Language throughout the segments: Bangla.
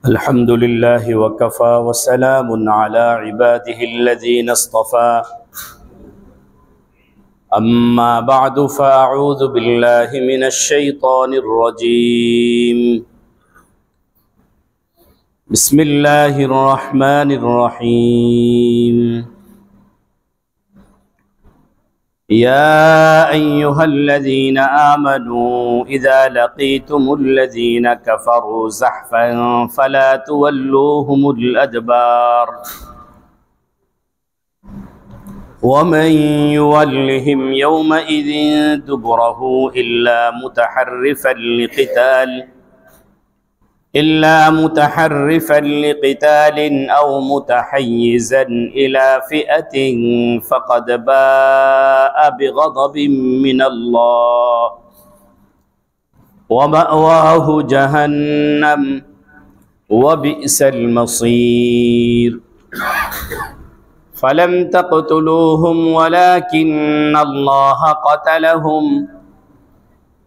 الحمد لله وكفى وسلام على عباده الذين اصطفى أما بعد فأعوذ بالله من الشيطان الرجيم بسم الله الرحمن الرحيم يا أيها الذين آمنوا إذا لقيتم الذين كفروا زحفا فلا تولوهم الأدبار ومن يولهم يومئذ دبره إلا متحرفا لقتال أو متحيزا إلى فئة فقد باء بغضب من الله ومأواه جهنم وبئس المصير فلم تقتلوهم ولكن الله قتلهم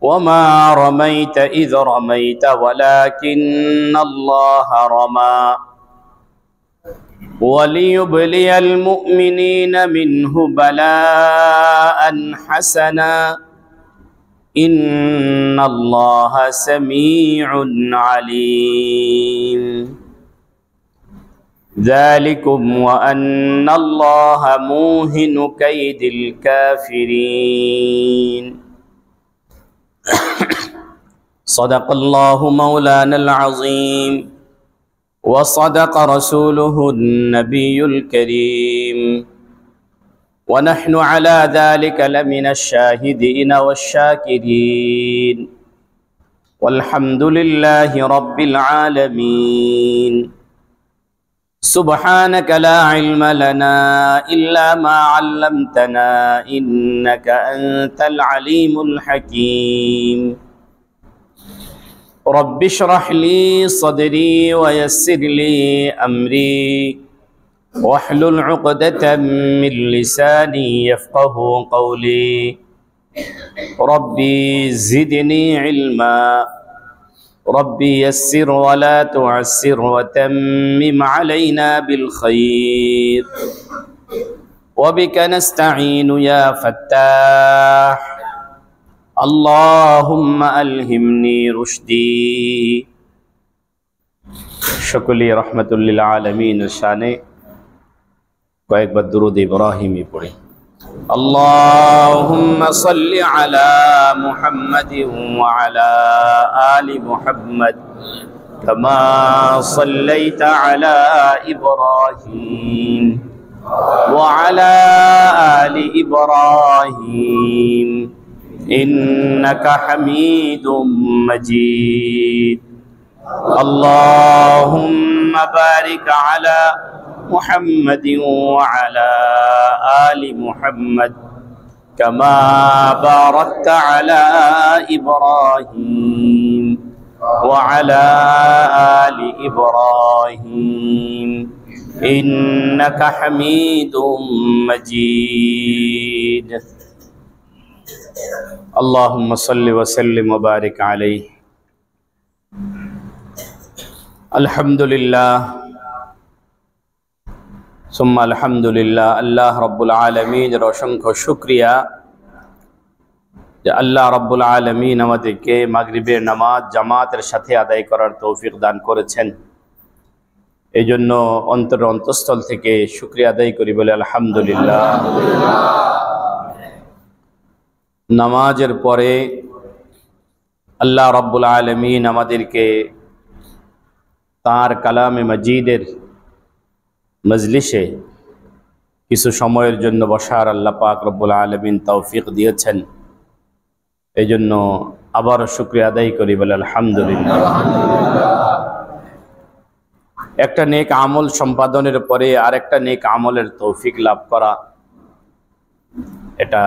وما رميت إذ رميت ولكن الله رمى وليبلي المؤمنين منه بلاء حسنا إن الله سميع عليم ذلكم وأن الله موهن كيد الكافرين صدق الله مولانا العظيم وصدق رسوله النبي الكريم ونحن على ذلك لمن الشاهدين والشاكرين والحمد لله رب العالمين سبحانك لا علم لنا إلا ما علمتنا إنك أنت العليم الحكيم رب اشرح لي صدري ويسر لي أمري واحلل عقدة من لساني يفقه قولي ربي زدني علما ربي يسر ولا تعسر وتمم علينا بالخير وبك نستعين يا فتاح اللهم ألهمني رشدي شكري رحمة للعالمين الشاني কয়েকবার দুরূদ ইব্রাহিমী পড়ি اللهم صل على محمد وعلى آل محمد كما صليت على إبراهيم وعلى آل إبراهيم إنك حميد مجيد اللهم بارك على محمد وعلى آل محمد كما باركت على إبراهيم وعلى آل إبراهيم إنك حميد مجيد اللهم صل وسلم وبارك عليه الحمد لله সুম্মা আলহামদুলিল্লাহ আল্লাহ রব্বুল আলমিনের অসংখ্য শুকরিয়া যে আল্লাহ রব্বুল আলমিন আমাদেরকে মাগরিবের নামাজ জামাতের সাথে আদায় করার তৌফিক দান করেছেন। এই জন্য অন্তঃস্থল থেকে শুকরিয়া আদায় করি বলে আলহামদুলিল্লাহ। নামাজের পরে আল্লাহ রব্বুল আলমিন আমাদেরকে তাঁর কালামে মজিদের মজলিসে কিছু সময়ের জন্য বসার আল্লাহ পাক রব্বুল আলামিন তৌফিক দিয়েছেন। এই জন্য আবারও শুকরিয়া আদায় করি বলে আলহামদুলিল্লাহ। একটা নেক আমল সম্পাদনের পরে আরেকটা নেক আমলের তৌফিক লাভ করা, এটা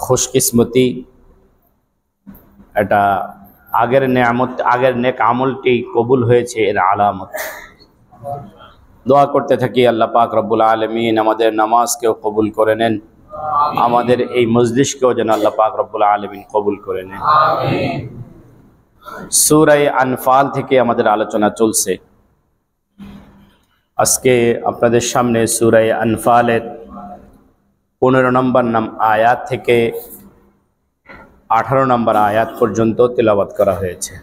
খুশকিসমতি, এটা আগের নেয়ামত, আগের নেক আমলটি কবুল হয়েছে এর আলামত। দোয়া করতে থাকি আল্লাহ পাক রব্বুল আলামিন আমাদের নামাজকেও কবুল করে নেন, আমাদের এই মজলিসকেও যেন আল্লাহ পাক রব্বুল আলামিন কবুল করে নেন। সূরা আনফাল থেকে আমাদের আলোচনা চলছে। আজকে আপনাদের সামনে সূরা আনফালের 15 নম্বর আয়াত থেকে 18 নম্বর আয়াত পর্যন্ত তেলাওয়াত করা হয়েছে।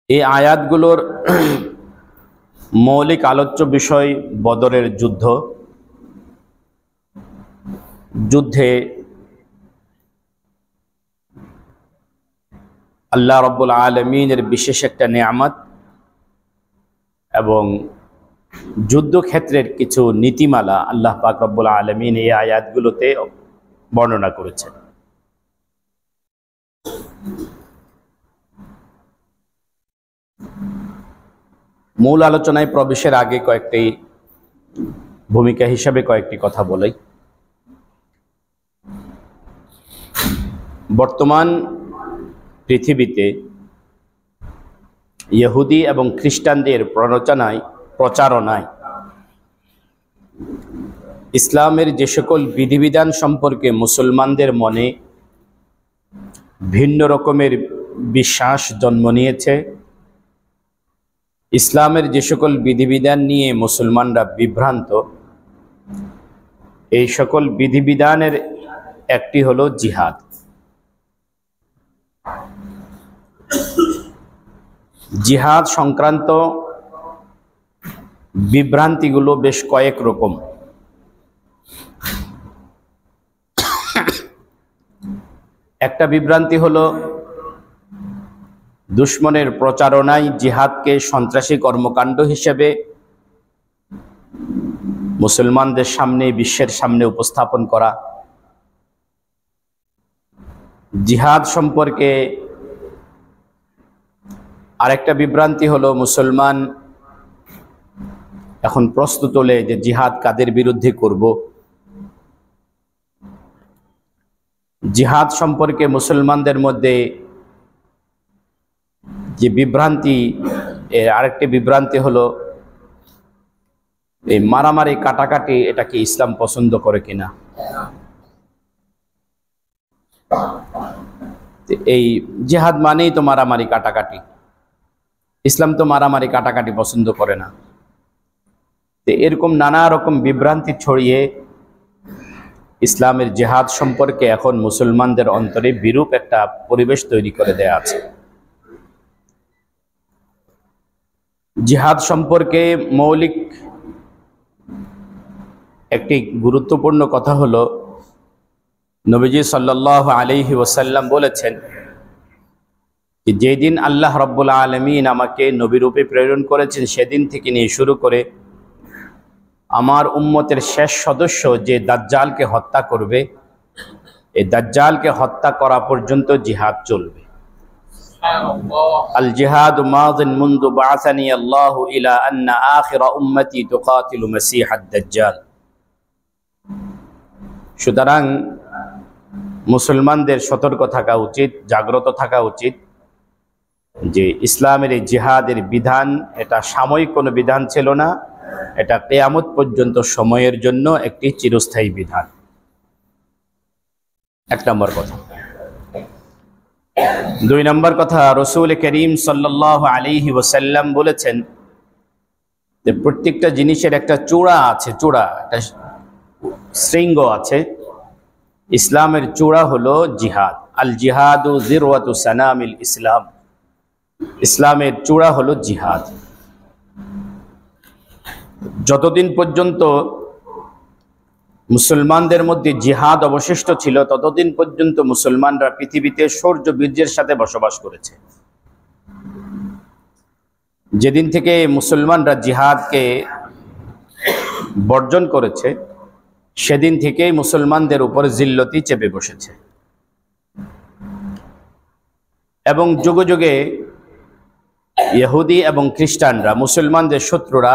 এই আয়াতগুলোর মৌলিক আলোচ্য বিষয় বদরের যুদ্ধে আল্লাহ রাব্বুল আলামিনের বিশেষ একটা নিয়ামত এবং যুদ্ধক্ষেত্রের কিছু নীতিমালা আল্লাহ পাক রব্বুল আলামিন এই আয়াতগুলোতে বর্ণনা করেছেন। মূল আলোচনায় প্রবেশের আগে কয়েকটি ভূমিকা হিসাবে কয়েকটি কথা বলি। বর্তমান পৃথিবীতে ইহুদি এবং খ্রিস্টানদের প্রচারণায় ইসলামের যে সকল বিধিবিধান সম্পর্কে মুসলমানদের মনে ভিন্ন রকমের বিশ্বাস জন্ম নিয়েছে, ইসলামের যে সকল বিধিবিধান নিয়ে মুসলমানরা বিভ্রান্ত, এই সকল বিধিবিধানের একটি হলো জিহাদ। জিহাদ সংক্রান্ত বিভ্রান্তিগুলো বেশ কয়েক রকম। একটা বিভ্রান্তি হলো দুশমনের প্রচারণায় জিহাদকে সন্ত্রাসী কর্মকাণ্ড হিসেবে মুসলমানদের সামনে, বিশ্বের সামনে উপস্থাপন করা। জিহাদ সম্পর্কে আরেকটা বিভ্রান্তি হলো মুসলমান এখন প্রশ্ন তোলে যে জিহাদ কাদের বিরুদ্ধে করব। জিহাদ সম্পর্কে মুসলমানদের মধ্যে যে বিভ্রান্তি, এর আরেকটি বিভ্রান্তি হলো এই মারামারি কাটাকাটি, এটা কি ইসলাম পছন্দ করে কিনা। এই জিহাদ মানেই তো মারামারি কাটাকাটি, ইসলাম তো মারামারি কাটাকাটি পছন্দ করে না। এরকম নানা রকম বিভ্রান্তি ছড়িয়ে ইসলামের জিহাদ সম্পর্কে এখন মুসলমানদের অন্তরে বিরূপ একটা পরিবেশ তৈরি করে দেয়া আছে। জিহাদ সম্পর্কে মৌলিক একটি গুরুত্বপূর্ণ কথা হলো নবীজি সাল্লাল্লাহু আলাইহি ওয়াসাল্লাম বলেছেন যে যেদিন আল্লাহ রাব্বুল আলামিন আমাকে নবীরূপে প্রেরণ করেছেন সেদিন থেকে নিয়ে শুরু করে আমার উম্মতের শেষ সদস্য যে দাজ্জালকে হত্যা করবে, এই দাজ্জালকে হত্যা করা পর্যন্ত জিহাদ চলবে। আল জিহাদু মাযিন মুনযু বা'আসানি আল্লাহু ইলা আন্না আখিরা উম্মতি তুকাতিলু মাসীহাদ দাজ্জাল। সুতরাং মুসলমানদের সতর্ক থাকা উচিত, জাগ্রত থাকা উচিত যে ইসলামের এই জিহাদের বিধান এটা সাময়িক কোনো বিধান ছিল না, এটা কিয়ামত পর্যন্ত সময়ের জন্য একটি চিরস্থায়ী বিধান। এক নম্বর কথা। দুই নম্বর কথা, রাসূল করিম সাল্লাল্লাহু আলাইহি ওয়াসাল্লাম বলেছেন যে প্রত্যেকটা জিনিসের একটা চূড়া আছে, একটা শৃঙ্গ আছে। ইসলামের চূড়া হলো জিহাদ। আল জিহাদু যিরওয়াতু সানামিল ইসলাম। ইসলামের চূড়া হলো জিহাদ। যতদিন পর্যন্ত মুসলমানদের মধ্যে জিহাদ অবশিষ্ট ছিল ততদিন পর্যন্ত মুসলমানরা পৃথিবীতে শৌর্য বীর্যের সাথে বসবাস করেছে। যেদিন থেকে মুসলমানরা জিহাদকে বর্জন করেছে সেদিন থেকেই মুসলমানদের উপর জিল্লতি চেপে বসেছে এবং যুগে যুগে ইহুদি এবং খ্রিস্টানরা, মুসলমানদের শত্রুরা,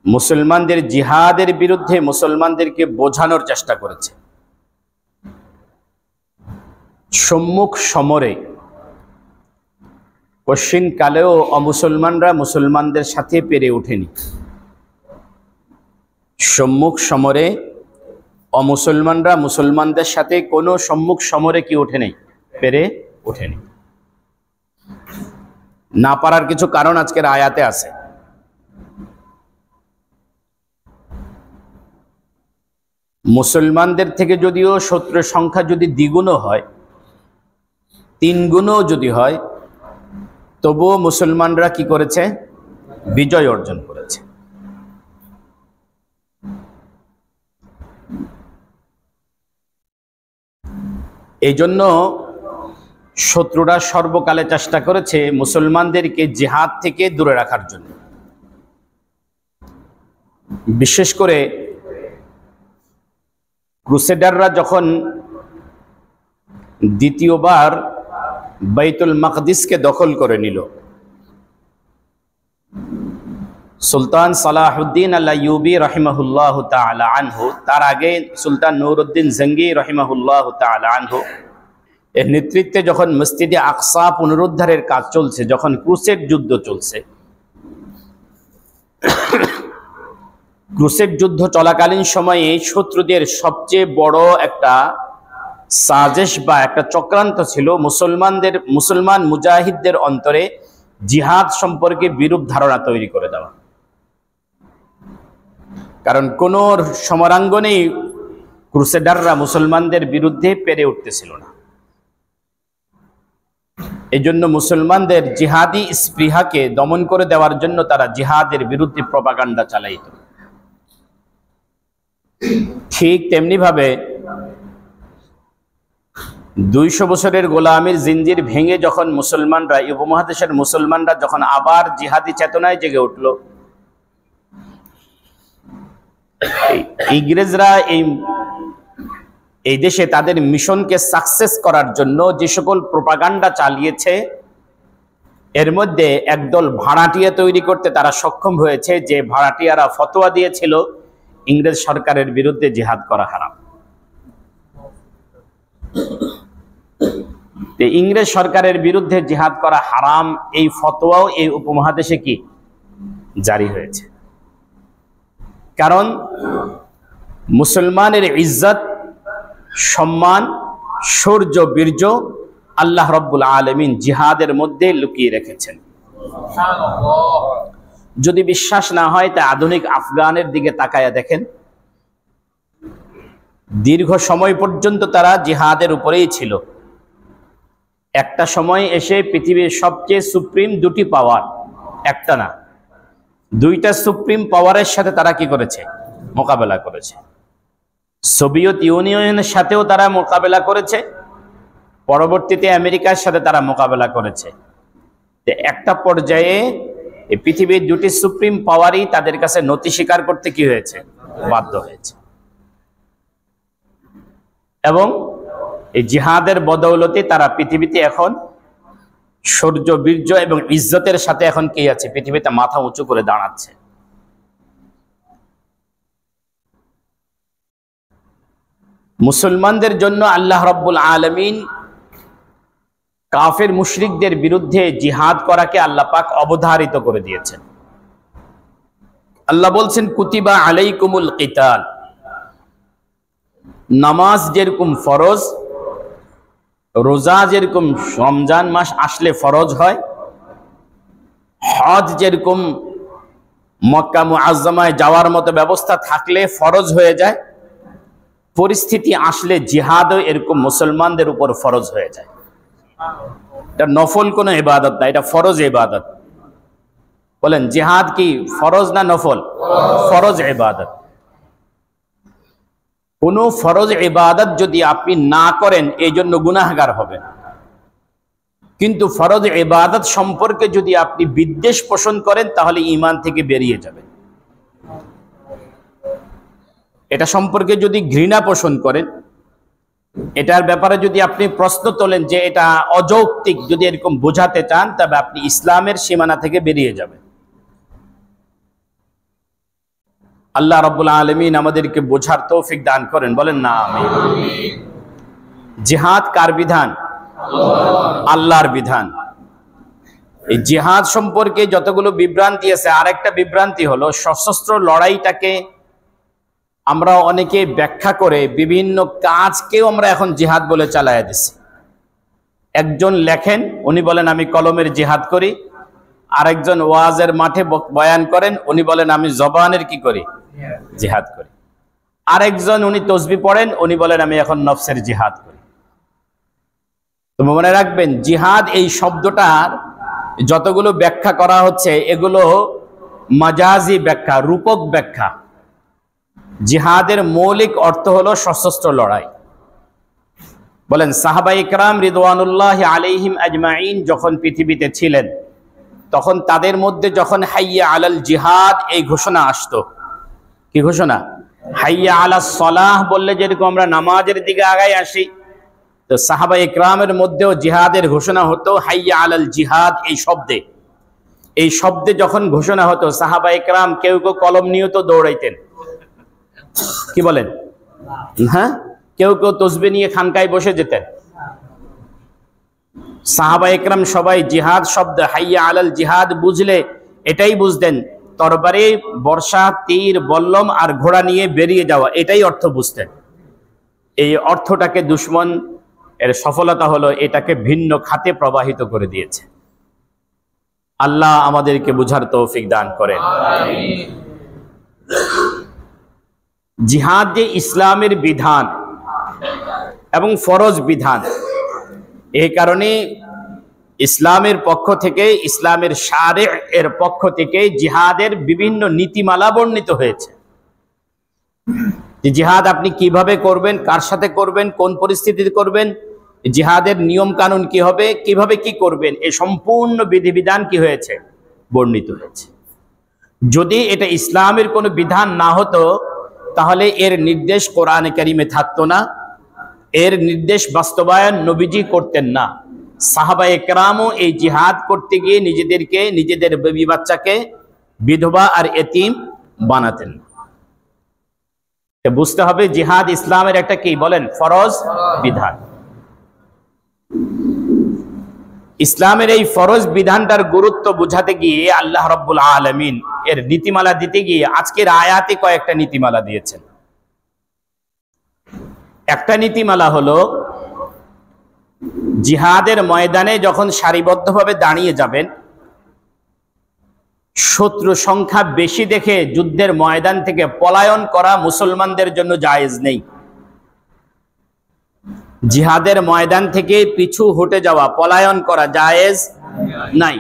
মুসলমানদের জিহাদের বিরুদ্ধে মুসলমানদেরকে বোঝানোর চেষ্টা করেছে। সম্মুখ সমরে কশিনকালেও অমুসলমানরা মুসলমানদের সাথে পেরে ওঠেনি। সম্মুখ সমরে অমুসলমানরা মুসলমানদের সাথে কোনো সম্মুখ সমরে কি ওঠেনি, পেরে ওঠেনি। না পারার কিছু কারণ আজকের আয়াতে আছে। মুসলমানদের থেকে যদিও শত্রুর সংখ্যা যদি দ্বিগুণও হয়, 3 গুণও যদি হয়, তবুও মুসলমানরা কি করেছে? বিজয় অর্জন করেছে। এই জন্য শত্রুরা সর্বকালে চেষ্টা করেছে মুসলমানদেরকে জিহাদ থেকে দূরে রাখার জন্য। বিশেষ করে ক্রুসেডাররা যখন দ্বিতীয়বার বাইতুল মাকদিসকে দখল করে নিল, সুলতান সালাহুদ্দিন আল-আইয়ুবী রাহিমাহুল্লাহ তাআলা আনহু, তার আগে সুলতান নুরউদ্দিন জঙ্গি রাহিমাহুল্লাহ তাআলা আনহু এর নেতৃত্বে যখন মসজিদে আকসা পুনরুদ্ধারের কাজ চলছে, যখন ক্রুসেড যুদ্ধ চলছে, ক্রুসেড যুদ্ধ চলাকালীন সময়ে শত্রুদের সবচেয়ে বড় একটা সাজেশ বা একটা চক্রান্ত ছিল মুসলমান মুজাহিদদের অন্তরে জিহাদ সম্পর্কে বিরূপ ধারণা তৈরি করে দেওয়া। কারণ কোন সমরাঙ্গনেই ক্রুসেডাররা মুসলমানদের বিরুদ্ধে পেরে উঠতেছিল না। এই জন্য মুসলমানদের জিহাদি স্পৃহাকে দমন করে দেওয়ার জন্য তারা জিহাদের বিরুদ্ধে প্রপাগান্ডা চালাইত। ঠিক তেমনি ভাবে 200 বছরের গোলামির জিঞ্জির ভেঙে যখন মুসলমানরা, উপমহাদেশের মুসলমানরা যখন আবার জিহাদি চেতনায় জেগে উঠল, ইংরেজরা এই দেশে তাদের মিশনকে সাকসেস করার জন্য যে সকল প্রপাগান্ডা চালিয়েছে, এর মধ্যে একদল ভাড়াটিয়া তৈরি করতে তারা সক্ষম হয়েছে, যে ভাড়াটিয়ারা ফতোয়া দিয়েছিল ইংরেজ সরকারের বিরুদ্ধে জিহাদ করা হারাম। ইংরেজ সরকারের বিরুদ্ধে জিহাদ করা হারাম, এই ফতোয়াও এই উপমহাদেশে কি জারি হয়েছে। কারণ মুসলমানের ইজ্জত, সম্মান, শৌর্য, বীর্য আল্লাহ রাব্বুল আলামিন জিহাদের মধ্যে লুকিয়ে রেখেছেন। যদি বিশ্বাস না হয় তা আধুনিক আফগানের দিকে তাকায়া দেখেন। দীর্ঘ সময় পর্যন্ত তারা জিহাদের উপরেই ছিল। একটা সময় এসে পৃথিবীর সবচেয়ে সুপ্রিম 2টি পাওয়ার, একটা না 2টা সুপ্রিম পাওয়ারের সাথে তারা কি করেছে? মোকাবেলা করেছে। সোভিয়েত ইউনিয়নের সাথেও তারা মোকাবেলা করেছে, পরবর্তীতে আমেরিকার সাথে তারা মোকাবেলা করেছে। একটা পর্যায়ে এই পৃথিবীর 2টি সুপ্রিম পাওয়ারই তাদের কাছে নতি স্বীকার করতে কি হয়েছে? বাধ্য হয়েছে। এবং এই জিহাদের বদৌলতে তারা পৃথিবীতে এখন শৌর্য, বীর্য এবং ইজ্জতের সাথে এখন কি আছে? পৃথিবীতে মাথা উঁচু করে দাঁড়াচ্ছে। মুসলমানদের জন্য আল্লাহ রাব্বুল আলামিন কাফের মুশরিকদের বিরুদ্ধে জিহাদ করাকে আল্লাহ পাক অবধারিত করে দিয়েছেন। আল্লাহ বলছেন, কুতিবা আলাইকুমুল কিতাল। নামাজ যেরকম ফরজ, রোজা যেরকম রমজান মাস আসলে ফরজ হয়, হজ যেরকম মক্কা মুআজ্জামায় যাওয়ার মতো ব্যবস্থা থাকলে ফরজ হয়ে যায়, পরিস্থিতি আসলে জিহাদও এরকম মুসলমানদের উপর ফরজ হয়ে যায়। এটা নফল কোনো ইবাদত না, এটা ফরজ ইবাদত। বলেন জিহাদ কি ফরজ না নফল? ফরজ ইবাদত। কোন ফরজ ইবাদত যদি আপনি না করেন এই জন্য গুনাহগার হবেন, কিন্তু ফরজ ইবাদত সম্পর্কে যদি আপনি বিদ্বেষ পোষণ করেন তাহলে ঈমান থেকে বেরিয়ে যাবেন। এটা সম্পর্কে যদি ঘৃণা পোষণ করেন, এটার ব্যাপারে যদি আপনি প্রশ্ন তোলেন যে এটা অযৌক্তিক, যদি এরকম বোঝাতে চান, তবে আপনি ইসলামের সীমানা থেকে বেরিয়ে যাবেন। আল্লাহ রাব্বুল আলামিন আমাদেরকে বোঝার তৌফিক দান করেন, বলেন না আমিন। জিহাদ কার বিধান? আল্লাহর বিধান। এই জিহাদ সম্পর্কে যতগুলো বিভ্রান্তি আছে, আরেকটা বিভ্রান্তি হলো সশস্ত্র লড়াইটাকে আমরা অনেকে ব্যাখ্যা করে বিভিন্ন কাজকেও আমরা এখন জিহাদ বলে চালায়া দিছি। একজন লেখেন, উনি বলেন আমি কলমের জিহাদ করি। আরেকজন ওয়াজের মাঠে বয়ান করেন, উনি বলেন আমি জবানের কি করি, জিহাদ করি। আরেকজন উনি তসবিহ পড়েন, উনি বলেন আমি এখন নফসের জিহাদ করি। তো মনে রাখবেন, জিহাদ এই শব্দটার যতগুলো ব্যাখ্যা করা হচ্ছে এগুলো মাজাজি ব্যাখ্যা, রূপক ব্যাখ্যা। জিহাদের মৌলিক অর্থ হলো সশস্ত্র লড়াই। বলেন সাহাবায়ে কেরাম রিদওয়ানুল্লাহি আলাইহিম আজমাইন যখন পৃথিবীতে ছিলেন, তখন তাদের মধ্যে যখন হাইয়া আলাল জিহাদ এই ঘোষণা আসতো, কি ঘোষণা? হাইয়া আলাস সালাহ বললে যেরকম আমরা নামাজের দিকে আগায় আসি, তো সাহাবায়ে কেরামের মধ্যেও জিহাদের ঘোষণা হতো হাইয়া আলাল জিহাদ এই শব্দে। এই শব্দে যখন ঘোষণা হতো, সাহাবায়ে কেরাম কেউ কেউ কলম নিয়ে তো দৌড়াইতেন, কি বলেন? হ্যাঁ, কেউ কেউ তসবিহ নিয়ে খানকায় বসে যেতেন। সাহাবায়ে কেরাম সবাই জিহাদ শব্দ হাইয়া আলাল জিহাদ বুঝলে এটাই বুঝতেন তরবারি, বর্ষা, তীর, বল্লম আর ঘোড়া নিয়ে বেরিয়ে যাওয়া, এটাই অর্থ বুঝতেন। এই অর্থটাকে দুশমন এর সফলতা হলো এটাকে ভিন্ন খাতে প্রবাহিত করে দিয়েছে। আল্লাহ আমাদেরকে বুঝার তৌফিক দান করেন। জিহাদ যে ইসলামের বিধান এবং ফরজ বিধান, এই কারণে ইসলামের পক্ষ থেকে, ইসলামের শারে এর পক্ষ থেকে জিহাদের বিভিন্ন নীতিমালা বর্ণিত হয়েছে। জিহাদ আপনি কিভাবে করবেন, কার সাথে করবেন, কোন পরিস্থিতিতে করবেন, জিহাদের নিয়ম কানুন কি হবে, কিভাবে কি করবেন, এই সম্পূর্ণ বিধিবিধান কি হয়েছে, বর্ণিত হয়েছে। যদি এটা ইসলামের কোনো বিধান না হতো তাহলে এর নির্দেশ কোরআনে কারিমে থাকতো না, এর নির্দেশ বাস্তবায়ন নবীজি করতেন না। সাহাবায়ে কেরামও এই জিহাদ করতে গিয়ে নিজেদেরকে, নিজেদের বেবি বাচ্চাকে বিধবা আর এতিম বানাতেন না। বুঝতে হবে জিহাদ ইসলামের একটা কি বলেন, ফরজ বিধান। ইসলামের এই ফরজ বিধানটার গুরুত্ব বুঝাতে গিয়ে আল্লাহ রাব্বুল আলামিন এর নীতিমালা দিতে গিয়ে আজকের আয়াতে কয়েকটা নীতিমালা দিয়েছেন। একটা নীতিমালা হলো জিহাদের ময়দানে যখন সারিবদ্ধভাবে দাঁড়িয়ে যাবেন, শত্রু সংখ্যা বেশি দেখে যুদ্ধের ময়দান থেকে পলায়ন করা মুসলমানদের জন্য জায়েজ নেই। জিহাদের ময়দান থেকে পিছু হটে যাওয়া, পলায়ন করা জায়েজ নাই।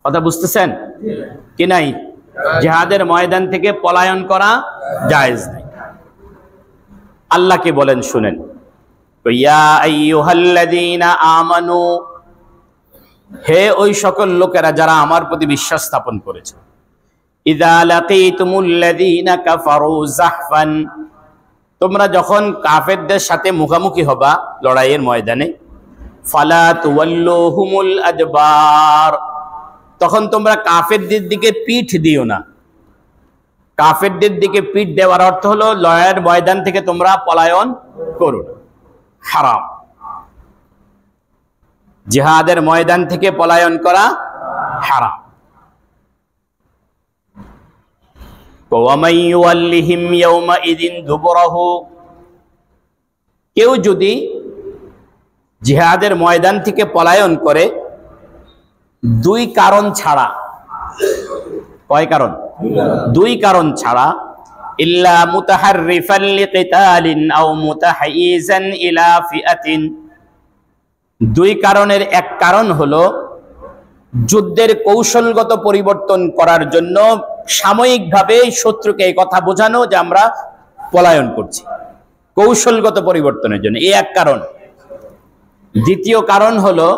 কথা বুঝতেছেন কি নাই? জিহাদের ময়দান থেকে পলায়ন করা জায়েজ নাই। আল্লাহকে বলেন, শুনেন, ইয়া আইয়ুহাল্লাযীনা আমানু, হে ওই সকল লোকেরা যারা আমার প্রতি বিশ্বাস স্থাপন করেছে, ইযা লাকীতুমুল্লাযীনা কাফারু যাহফান, তোমরা যখন কাফেরদের সাথে মুখোমুখি হবা লড়াইয়ের ময়দানে, ফালা তুওয়াল্লুহুমুল আদবার, তখন তোমরা কাফেরদের দিকে পিঠ দিও না। কাফেরদের দিকে পিঠ দেওয়ার অর্থ হলো লড়াইয়ের ময়দান থেকে তোমরা পলায়ন করো না, হারাম। জিহাদের ময়দান থেকে পলায়ন করা হারাম। কেউ যদি জিহাদের ময়দান থেকে পলায়ন করে দুই কারণ ছাড়া, কয় কারণ? দুই কারণ ছাড়া, ইল্লা মুতাহাররিফান লিকিতালিন আও মুতাহাইয়িজান ইলা ফিআতিন, দুই কারণের এক কারণ হলো যুদ্ধের কৌশলগত পরিবর্তন করার জন্য সাময়িকভাবে শত্রুকে এই কথা বোঝানো যে আমরা পলায়ন করছি, কৌশলগত পরিবর্তনের জন্য, এই এক কারণ। দ্বিতীয় কারণ হলো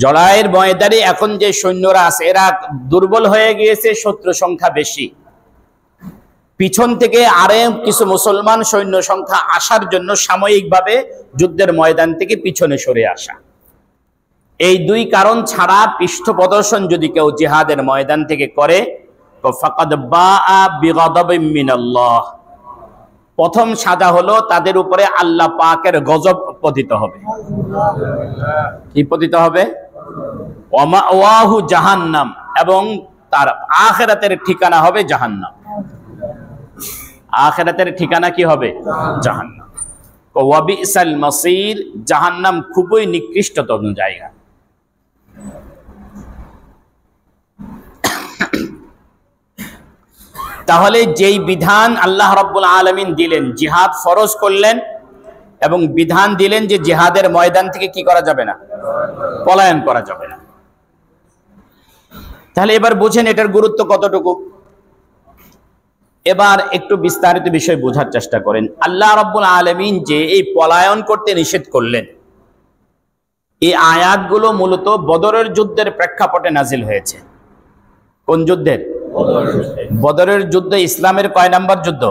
জড়াইয়ের ময়দানে এখন যে সৈন্যরা আছে এরা দুর্বল হয়ে গিয়েছে, শত্রু সংখ্যা বেশি, পিছন থেকে আরে কিছু মুসলমান সৈন্য সংখ্যা আসার জন্য সাময়িকভাবে যুদ্ধের ময়দান থেকে পিছনে সরে আসা। এই দুই কারণ ছাড়া পৃষ্ঠ প্রদর্শন যদি কেউ জিহাদের ময়দান থেকে করে, ফাকাদ বাআ বিগাদাবিন মিনাল্লাহ, প্রথম সাজা হলো তাদের উপরে আল্লাহ পাকের গজব পতিত হবে। কি পতিত হবে? ওয়া মাওয়াহু জাহান্নাম, এবং তার আখিরাতের ঠিকানা হবে জাহান্নাম। আখিরাতের ঠিকানা কি হবে? জাহান্নাম। ওয়া বিসাল মাসির, জাহান্নাম খুবই নিকৃষ্টতম জায়গা। তাহলে যেই বিধান আল্লাহ রাব্বুল আলামিন দিলেন, জিহাদ ফরজ করলেন এবং বিধান দিলেন যে জিহাদের ময়দান থেকে কি করা যাবে না? পলায়ন করা যাবে না। তাহলে এবার বুঝেন এটার গুরুত্ব কতটুকু। এবার একটু বিস্তারিত বিষয় বোঝার চেষ্টা করেন। আল্লাহ রাব্বুল আলামিন যে এই পলায়ন করতে নিষেধ করলেন, এই আয়াতগুলো মূলত বদরের যুদ্ধের প্রেক্ষাপটে নাজিল হয়েছে। কোন যুদ্ধের? বদরের যুদ্ধ ইসলামের কয় নাম্বার যুদ্ধ?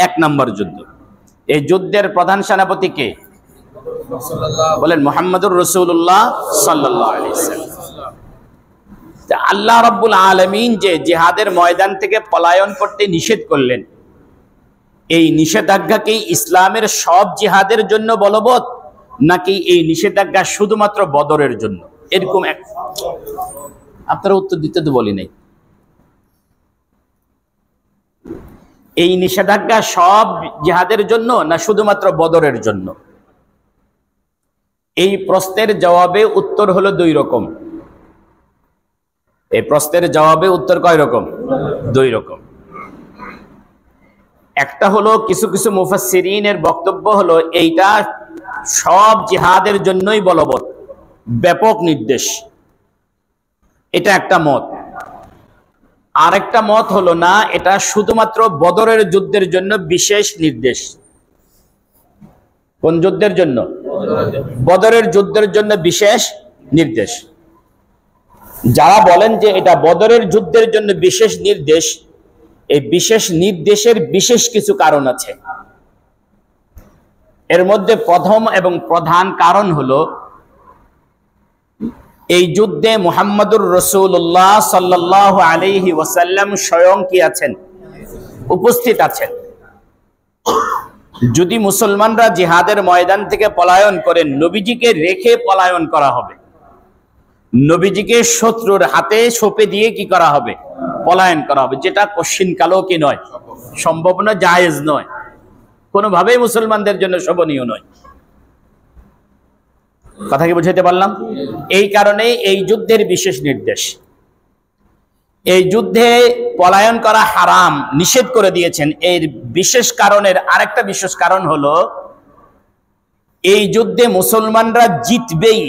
1 নম্বর যুদ্ধ। এই যুদ্ধের প্রধান সেনাপতি কে? বলেন মুহাম্মদুর রাসূলুল্লাহ সাল্লাল্লাহু আলাইহি ওয়াসাল্লাম। আল্লাহ রাব্বুল আলামিন যে জিহাদের ময়দান থেকে পলায়ন করতে নিষেধ করলেন, এই নিষেধাজ্ঞা কি ইসলামের সব জিহাদের জন্য বলবৎ, নাকি এই নিষেধাজ্ঞা শুধুমাত্র বদরের জন্য? এরকম আপনারা উত্তর দিতে তো বলি নাই। এই নিষেধাজ্ঞা সব জিহাদের জন্য না শুধুমাত্র বদরের জন্য? এই প্রশ্নের জবাবে উত্তর হলো 2 রকম। এই প্রশ্নের জবাবে উত্তর কয় রকম? 2 রকম। একটা হলো কিছু কিছু মুফাসসিরিনের বক্তব্য হলো এইটা সব জিহাদের জন্যই বলবৎ, ব্যাপক নির্দেশ, এটা একটা মত। আরেকটা মত হলো না, এটা শুধুমাত্র বদরের যুদ্ধের জন্য বিশেষ নির্দেশ। কোন যুদ্ধের জন্য? বদরের যুদ্ধের জন্য বিশেষ নির্দেশ। যারা বলেন যে এটা বদরের যুদ্ধের জন্য বিশেষ নির্দেশ, এই বিশেষ নির্দেশের বিশেষ কিছু কারণ আছে। এর মধ্যে প্রথম এবং প্রধান কারণ হলো এই যুদ্ধে মুহাম্মদুর রাসূলুল্লাহ সাল্লাল্লাহু আলাইহি ওয়াসাল্লাম স্বয়ং কি আছেন? উপস্থিত আছেন। যদি মুসলমানরা জিহাদের ময়দান থেকে পলায়ন করেন, নবীজিকে রেখে পলায়ন করা হবে, নবীজিকে শত্রুর হাতে সঁপে দিয়ে কি করা হবে? পলায়ন করা হবে, যেটা কশিনকালেও কি নয়, সম্ভব নয়, জায়েজ নয়, কোনোভাবেই মুসলমানদের জন্য শোভনীয় নয়। কথা কি বুঝাইতে পারলাম? এই কারণে এই যুদ্ধের বিশেষ নির্দেশ। এই যুদ্ধে পলায়ন করা হারাম, নিষেধ করে দিয়েছেন। এর বিশেষ কারণের আরেকটা বিশেষ কারণ হলো এই যুদ্ধে মুসলমানরা জিতবেই,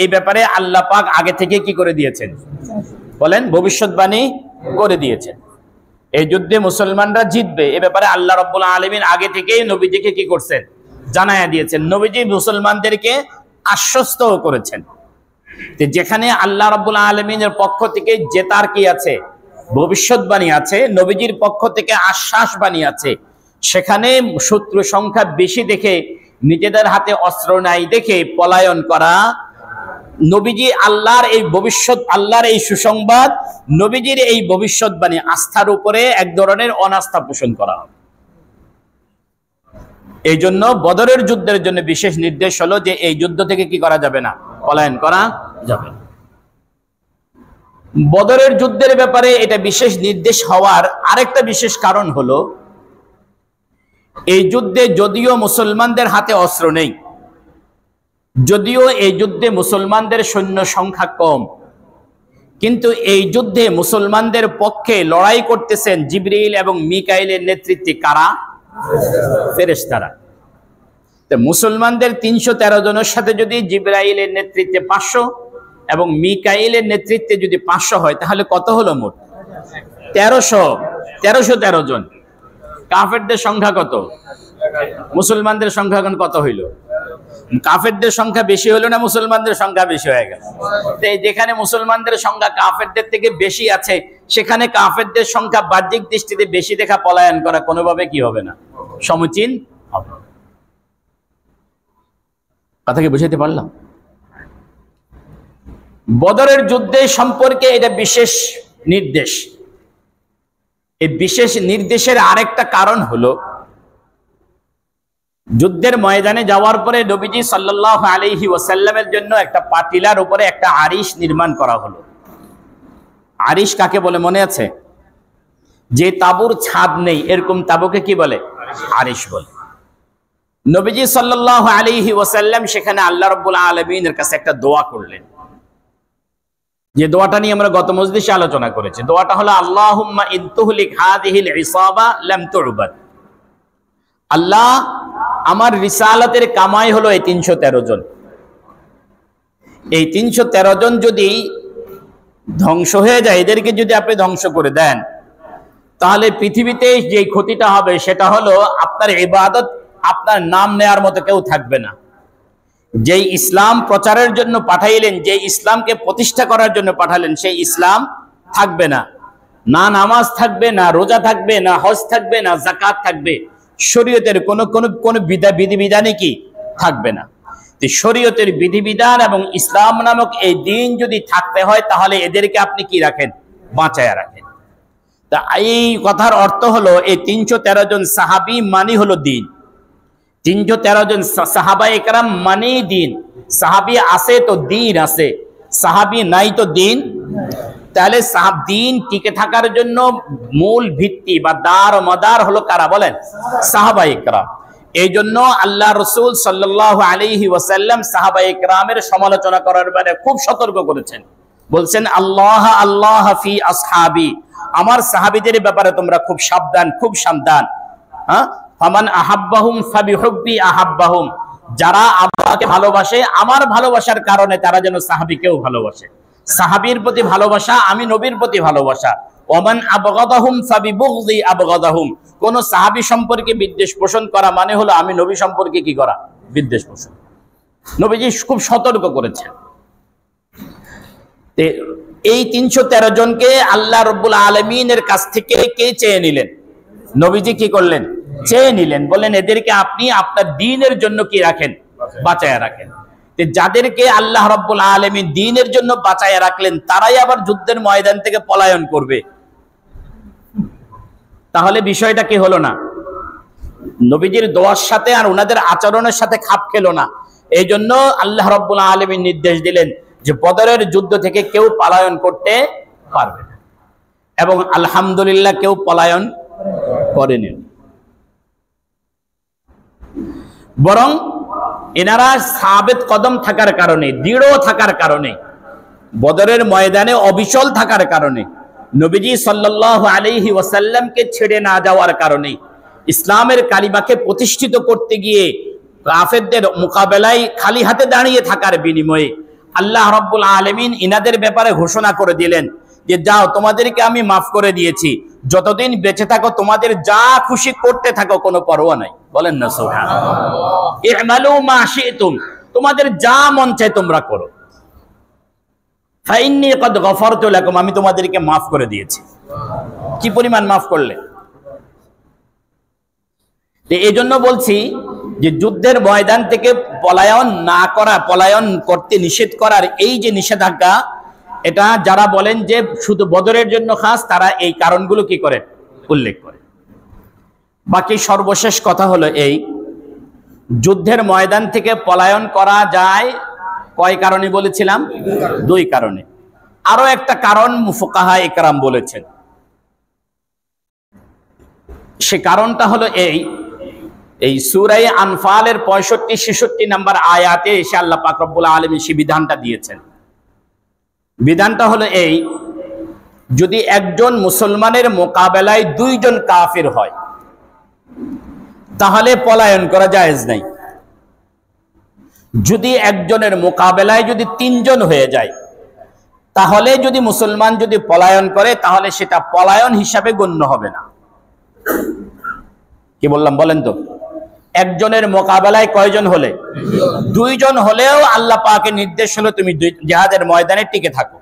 এই ব্যাপারে আল্লাহ পাক আগে থেকে কি করে দিয়েছেন? বলেন, ভবিষ্যৎবাণী করে দিয়েছেন। এই যুদ্ধে মুসলমানরা জিতবে, এ ব্যাপারে আল্লাহ রাব্বুল আলামিন আগে থেকেই নবীজিকে কি করছেন? জানায়া দিয়েছেন। নবীজি মুসলমানদেরকে আশ্বস্ত করেছেন যে যেখানে আল্লাহ রাব্বুল আলামিনের পক্ষ থেকে জেতার কি আছে? ভবিষ্যৎবাণী আছে, নবীজির পক্ষ থেকে আশ্বাস বাণী আছে, সেখানে শত্রু সংখ্যা বেশি দেখে, নিজেদের হাতে অস্ত্র নাই দেখে পলায়ন করা, নবীজি আল্লাহর এই ভবিষ্যৎ, আল্লাহর এই সুসংবাদ, নবীজির এই ভবিষ্যৎবাণী আস্থার উপরে এক ধরনের অনাস্থা পোষণ করা হবে। এই জন্য বদরের যুদ্ধের জন্য বিশেষ নির্দেশ হলো যে এই যুদ্ধ থেকে কি করা যাবে না? পলায়ন করা যাবে না। বদরের যুদ্ধের ব্যাপারে এটা বিশেষ নির্দেশ হওয়ার আরেকটা বিশেষ কারণ হলো এই যুদ্ধে যদিও মুসলমানদের হাতে অস্ত্র নেই, যদিও এই যুদ্ধে মুসলমানদের সৈন্য সংখ্যা কম, কিন্তু এই যুদ্ধে মুসলমানদের পক্ষে লড়াই করতেছেন জিবরিল এবং মিকাইলের নেতৃত্বে কারা? ফেরেশতারা। তো মুসলমানদের 313 জনের সাথে যদি জিবরাইলের নেতৃত্বে 500 এবং মিকাইলের নেতৃত্বে যদি 500 হয়, তাহলে কত হলো মোট? 1313 জন। কাফেরদের সংখ্যা কত? মুসলমানদের সংখ্যা এখন কত হইল? কাফেরদের সংখ্যা বেশি হলো না মুসলমানদের সংখ্যা বেশি হয়ে গেল? যেখানে মুসলমানদের সংখ্যা কাফেরদের থেকে বেশি আছে, সেখানে কাফেরদের সংখ্যা বাহ্যিক দৃষ্টিতে বেশি দেখা পলায়ন করা কোনোভাবে কি হবে না? সমীচীন হবে। কথা কি বুঝাইতে পারলাম? বদরের যুদ্ধে সম্পর্কে এটা বিশেষ নির্দেশ। এই বিশেষ নির্দেশের আরেকটা কারণ হলো যুদ্ধের ময়দানে যাওয়ার পরে নবীজি সাল্লাল্লাহু আলাইহি ওয়াসাল্লামের জন্য একটা পাতিলার উপরে একটা আরিশ নির্মাণ করা হলো। আরিশ কাকে বলে মনে আছে? যে তাবুর ছাদ নেই এরকম তাবুকে কি বলে? আরিশ বলে। নবীজি সাল্লাল্লাহু আলাইহি ওয়াসাল্লাম সেখানে আল্লাহ রাব্বুল আলামিনের কাছে একটা দোয়া করলেন, যে দোয়াটা নিয়ে আমরা গত মজলিসে আলোচনা করেছি। দোয়াটা হলো আল্লাহুম্মা ইন তুহলিক হাযিহিল ইসাবা লাম তু'বাদ। আল্লাহ, আমার রিসালাতের কামাই হলো এই 313 জন। এই 313 জন যদি ধ্বংস হয়ে যায়, এদেরকে যদি আপনি ধ্বংস করে দেন, তাহলে পৃথিবীতে যে ক্ষতিটা হবে সেটা হলো আপনার ইবাদত, আপনার নাম নেয়ার মতো কেউ থাকবে না। যেই ইসলাম প্রচারের জন্য পাঠাইলেন, যে ইসলামকে প্রতিষ্ঠা করার জন্য পাঠালেন, সেই ইসলাম থাকবে না। না নামাজ থাকবে, না রোজা থাকবে, না হজ থাকবে, না যাকাত থাকবে। শরীয়তের কোন বিধিবিধানই কি থাকবে না। শরীয়তের বিধিবিধান এবং ইসলাম নামক এই দিন যদি থাকতে হয়, তাহলে এদেরকে আপনি কি রাখেন? বাঁচায়া রাখেন। তা এই কথার অর্থ হলো এই 313 জন সাহাবী মানি হলো দিন। 313 জন সাহাবায়ে কেরাম মানে দিন। সাহাবী আছে তো দিন আছে, সাহাবী নাই তো দিন। তাহলে দিন টিকে থাকার জন্য মূল ভিত্তি বা দার মাদার হলো কারা বলেন? সাহাবায়ে কেরাম। এই জন্য আল্লাহ রাসূল সাল্লাল্লাহু আলাইহি ওয়াসাল্লাম সাহাবায়ে কেরামের সমালোচনা করার ব্যাপারে খুব সতর্ক করেছেন। বলছেন আল্লাহ আল্লাহ ফি আসহাবি, আমার সাহাবীদের ব্যাপারে তোমরা খুব সাবধান, খুব সাবধান। হ্যাঁ, ফামান আহাব্বাহুম ফাবিহুব্বি আহাব্বাহুম, যারা আমাকে ভালোবাসে আমার ভালোবাসার কারণে তারা যেন সাহাবীকেও ভালোবাসে। সাহাবীর প্রতি ভালোবাসা আমি নবীর প্রতি ভালোবাসা। ওমান আবগাদাহুম ফাবিবুগযি আবগাদাহুম, কোন সাহাবী সম্পর্কে বিদ্বেষ পোষণ করা মানে হলো আমি নবী সম্পর্কে কি করা? বিদ্বেষ পোষণ। নবীজি খুব সতর্ক করেছেন। এই 313 জনকে আল্লাহ রাব্বুল আলামিনের কাছ থেকে কে চেয়ে নিলেন? নবীজি কি করলেন? চেয়ে নিলেন। বলেন এদেরকে আপনি আপনার দ্বীনের জন্য কি রাখেন? বাঁচায়া রাখেন। যাদেরকে আল্লাহ রাব্বুল আলামিন দ্বীনের জন্য বাঁচায়া রাখলেন, তারাই আবার যুদ্ধের ময়দান থেকে পলায়ন করবে, তাহলে বিষয়টা কি হলো না? নবীজির দোয়ার সাথে আর ওনাদের আচরণের সাথে খাপ খেলো না। এই জন্য আল্লাহ রাব্বুল আলামিন নির্দেশ দিলেন যে বদরের যুদ্ধ থেকে কেউ পলায়ন করতে পারবে না। এবং আলহামদুলিল্লাহ কেউ পলায়ন করেনি। বরং এনারা সাবেত কদম থাকার কারণে, দৃঢ় থাকার কারণে, বদরের ময়দানে অবিচল থাকার কারণে, নবীজি সাল্লাল্লাহু আলাইহি ওয়াসাল্লামকে ছেড়ে না যাওয়ার কারণে, ইসলামের কালিমাকে প্রতিষ্ঠিত করতে গিয়ে কাফেরদের মোকাবেলায় খালি হাতে দাঁড়িয়ে থাকার বিনিময়ে আল্লাহ রাব্বুল আলামিন ইনাদের ব্যাপারে ঘোষণা করে দিলেন যে যাও, তোমাদেরকে আমি মাফ করে দিয়েছি, যতদিন বেঁচে থাকো তোমাদের যা খুশি করতে থাকো, কোনো পরোয়া নাই। বলেন না সুবহানাল্লাহ। ই'মালু মা শি'তুম, তোমাদের যা মন চায় তোমরা করো। ফাইন্নী ক্বাদ গফারতু লাকুম, আমি তোমাদেরকে মাফ করে দিয়েছি। কি পরিমাণ মাফ করলে! এই জন্য বলছি যে যুদ্ধের ময়দান থেকে পলায়ন না করা, পলায়ন করতে নিষেধ করার এই যে নিষেধাজ্ঞা, এটা যারা বলেন যে শুধু বদরের জন্য খাস, তারা এই কারণগুলো কি করে উল্লেখ করে। বাকি সর্বশেষ কথা হলো এই, যুদ্ধের ময়দান থেকে পলায়ন করা যায় কয় কারণে বলেছিলাম? 2 কারণে। আরো একটা কারণ মুফাক্কাহা ইকরাম বলেছেন। সে কারণটা হলো এই সূরা আনফালের 65-66 নম্বর আয়াতে এসে আল্লাহ পাক রব্বুল আলামিন সেই বিধানটা দিয়েছেন। বিধানটা হলো এই, যদি একজন মুসলমানের মোকাবেলায় 2 জন কাফির হয়, তাহলে পলায়ন করা জায়েজ নাই। যদি একজনের মোকাবেলায় যদি 3 জন হয়ে যায়, তাহলে যদি মুসলমান যদি পলায়ন করে, তাহলে সেটা পলায়ন হিসাবে গণ্য হবে না। কি বললাম বলেন তো? একজনের মোকাবেলায় কয়জন হলে? 2 জন হলেও আল্লাহ পাকের নির্দেশ হলো তুমি জিহাদের ময়দানে টিকে থাকো।